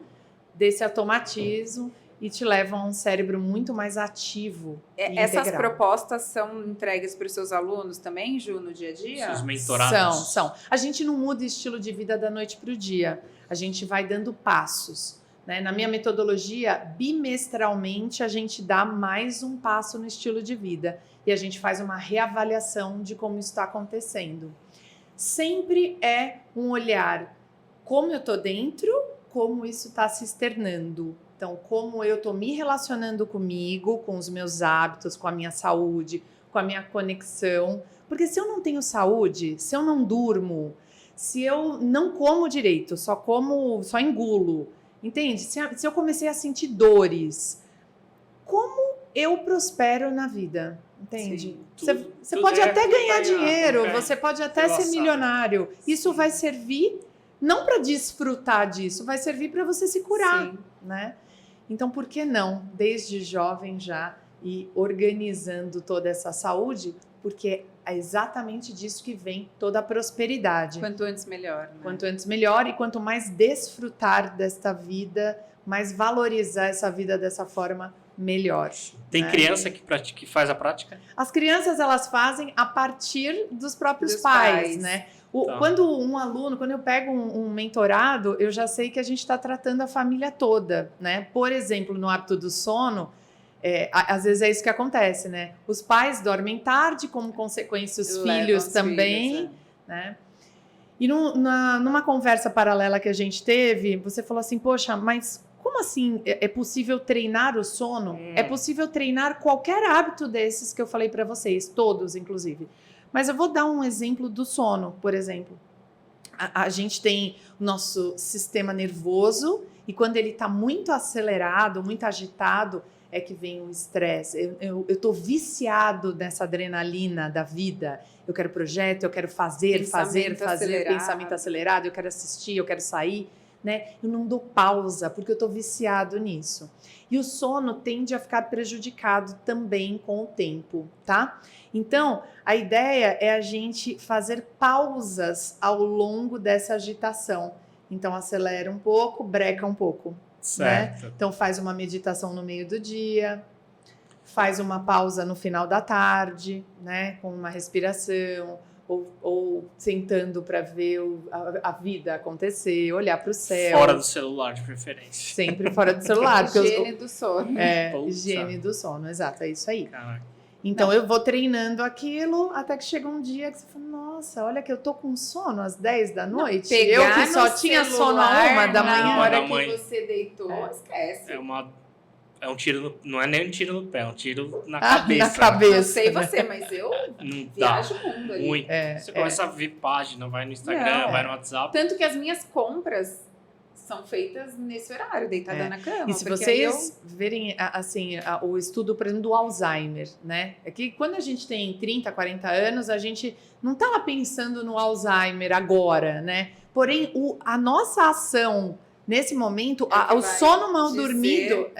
desse automatismo e te levam a um cérebro muito mais ativo. E Essas integral. propostas são entregues para os seus alunos também, Ju, no dia a dia? Seus mentorados. São. A gente não muda estilo de vida da noite para o dia. A gente vai dando passos, né? Na minha metodologia, bimestralmente, a gente dá mais um passo no estilo de vida. E a gente faz uma reavaliação de como isso está acontecendo. Sempre é um olhar como eu estou dentro, como isso está se externando. Então, como eu estou me relacionando comigo, com os meus hábitos, com a minha saúde, com a minha conexão. Porque se eu não tenho saúde, se eu não durmo, Se eu não como direito, só engulo, entende? Se eu comecei a sentir dores, como eu prospero na vida? Entende? Sim, Você pode até ganhar vai, dinheiro, é, você pode até ser milionário. Isso vai servir não para desfrutar disso, vai servir para você se curar, Sim. né? Então, por que não, desde jovem já, ir organizando toda essa saúde? Porque é exatamente disso que vem toda a prosperidade. Quanto antes melhor, né? Quanto antes melhor, e quanto mais desfrutar desta vida, mais valorizar essa vida dessa forma, melhor. Tem né? criança que faz a prática? As crianças, elas fazem a partir dos próprios Dos pais, pais. né? Tá. Quando eu pego um mentorado, eu já sei que a gente está tratando a família toda, né? Por exemplo, no hábito do sono, às vezes é isso que acontece, né? Os pais dormem tarde, como consequência, os Levam filhos os também, filhos, né? E numa conversa paralela que a gente teve, você falou assim, poxa, mas como assim é possível treinar o sono? É possível treinar qualquer hábito desses que eu falei para vocês, todos, inclusive. Mas eu vou dar um exemplo do sono, por exemplo. A gente tem o nosso sistema nervoso e quando ele está muito acelerado, muito agitado, é que vem o estresse. Eu tô viciado nessa adrenalina da vida. Eu quero projeto, eu quero fazer, pensamento acelerado, eu quero assistir, eu quero sair, né? Eu não dou pausa porque eu tô viciado nisso. E o sono tende a ficar prejudicado também com o tempo, tá? Então, a ideia é a gente fazer pausas ao longo dessa agitação. Então, acelera um pouco, breca um pouco. Certo. Né? Então faz uma meditação no meio do dia, faz uma pausa no final da tarde, né? Com uma respiração, ou sentando para ver a vida acontecer, olhar para o céu. Fora do celular, de preferência. Sempre fora do celular. Higiene do sono. Higiene do sono, exato, é isso aí. Caraca. Então eu vou treinando aquilo até que chega um dia que você fala, nossa, olha que eu tô com sono às 10 da noite. Eu que só tinha sono à 1 da manhã. Na hora Da manhã. que você deitou, esquece. É um tiro não é nem um tiro no pé, é um tiro na cabeça. Na cabeça. Não sei você, mas eu Não dá. viajo o mundo ali. Muito. Você começa a ver página, vai no Instagram, vai no WhatsApp. Tanto que as minhas compras são feitas nesse horário, deitada na cama. E se vocês verem, assim, o estudo, por exemplo, do Alzheimer, né? É que quando a gente tem 30, 40 anos, a gente não tá lá pensando no Alzheimer agora, né? Porém, a nossa ação nesse momento, o sono mal dormido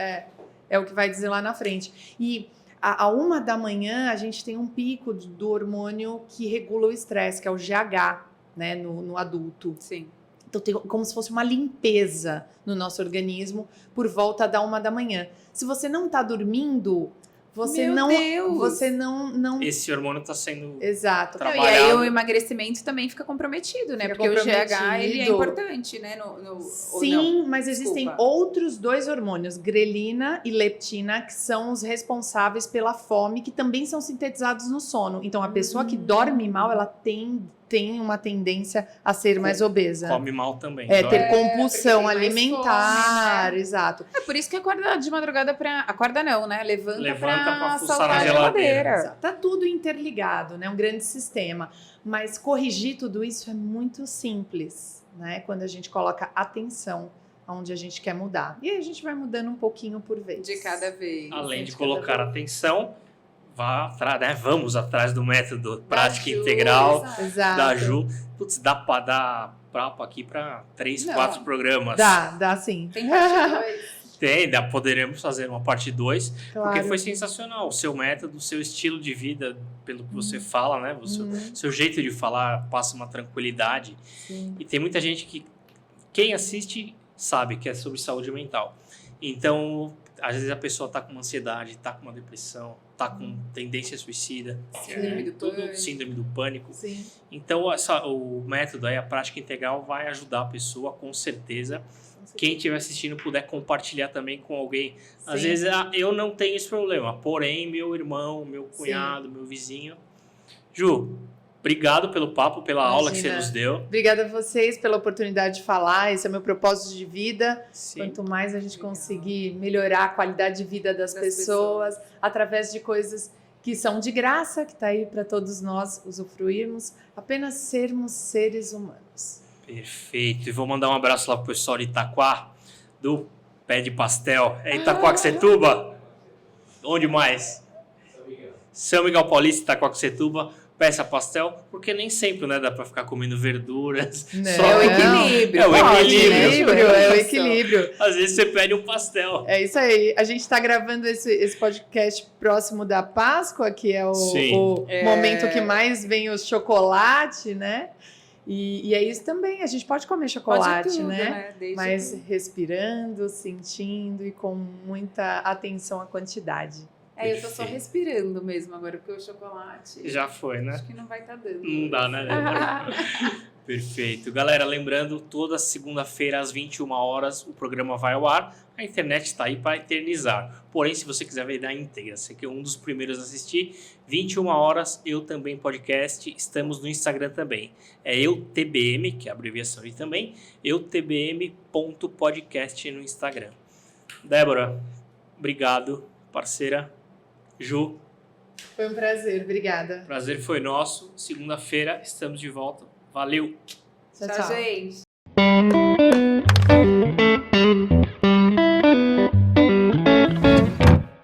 é o que vai dizer lá na frente. E a 1 da manhã, a gente tem um pico do hormônio que regula o estresse, que é o GH, né? No adulto. Sim. Então, tem como se fosse uma limpeza no nosso organismo por volta da 1 da manhã. Se você não está dormindo, você não... Esse hormônio está sendo Exato. Não, e aí o emagrecimento também fica comprometido, né? Porque o GH, ele é importante, né? Sim, mas existem outros 2 hormônios, grelina e leptina, que são os responsáveis pela fome, que também são sintetizados no sono. Então, a pessoa que dorme mal, ela tem uma tendência a ser mais obesa. Come mal também. Ter compulsão alimentar, fome, né? Exato. É por isso que acorda de madrugada pra... Acorda não, né? Levanta pra fuçar saltar na a geladeira. Exato. Tá tudo interligado, né? Um grande sistema. Mas corrigir tudo isso é muito simples, né? Quando a gente coloca atenção onde a gente quer mudar. E aí a gente vai mudando um pouquinho por vez. de cada vez. Além de colocar atenção, vamos atrás do método Prática Integral Exato. da Ju. Putz, dá pra dar papo aqui para 3, 4 programas. Dá sim. Tem parte 2? Poderemos fazer uma parte 2, Claro. porque foi sensacional. O seu método, o seu estilo de vida, pelo que você fala, né? O seu jeito de falar passa uma tranquilidade. Sim. E tem muita gente que, quem assiste, sabe que é sobre saúde mental. Então, às vezes a pessoa tá com uma ansiedade, tá com uma depressão, tá com tendência suicida, síndrome do pânico. Sim. Então, o método aí, a prática integral, vai ajudar a pessoa, com certeza. Quem estiver assistindo puder compartilhar também com alguém. Às vezes, eu não tenho esse problema, porém, meu irmão, meu cunhado, meu vizinho. Ju, obrigado pelo papo, pela aula que você nos deu. Obrigada a vocês pela oportunidade de falar. Esse é o meu propósito de vida. Sim. Quanto mais a gente conseguir melhorar a qualidade de vida das pessoas através de coisas que são de graça, que está aí para todos nós usufruirmos, apenas sermos seres humanos. Perfeito. E vou mandar um abraço lá pro pessoal de Itaquá, do Pé de Pastel. É Itaquaquecetuba? Onde mais? São Miguel Paulista, Itaquaquecetuba. Peça pastel, porque nem sempre, né, dá para ficar comendo verduras. Não, só É o equilíbrio. É o equilíbrio. É o equilíbrio. Às vezes você pede um pastel. É isso aí. A gente está gravando esse podcast próximo da Páscoa, que é o momento que mais vem o chocolate, né? E é isso também. A gente pode comer chocolate, Pode tudo, né? Desde Mas respirando, sentindo e com muita atenção à quantidade. eu tô só respirando mesmo agora, porque o chocolate... Já foi, né? Acho que não vai estar dando. Não dá, né? Perfeito. Galera, lembrando, toda segunda-feira às 21 horas o programa vai ao ar. A internet está aí para eternizar. Porém, se você quiser ver na íntegra, você que é um dos primeiros a assistir, 21 horas, Eu Também Podcast. Estamos no Instagram também. É EuTBM, que é a abreviação de também, eutbm.podcast no Instagram. Débora, obrigado, parceira. Ju, Foi um prazer. Obrigada. prazer foi nosso. Segunda-feira estamos de volta. Valeu! Tchau, Tchau, tchau. gente.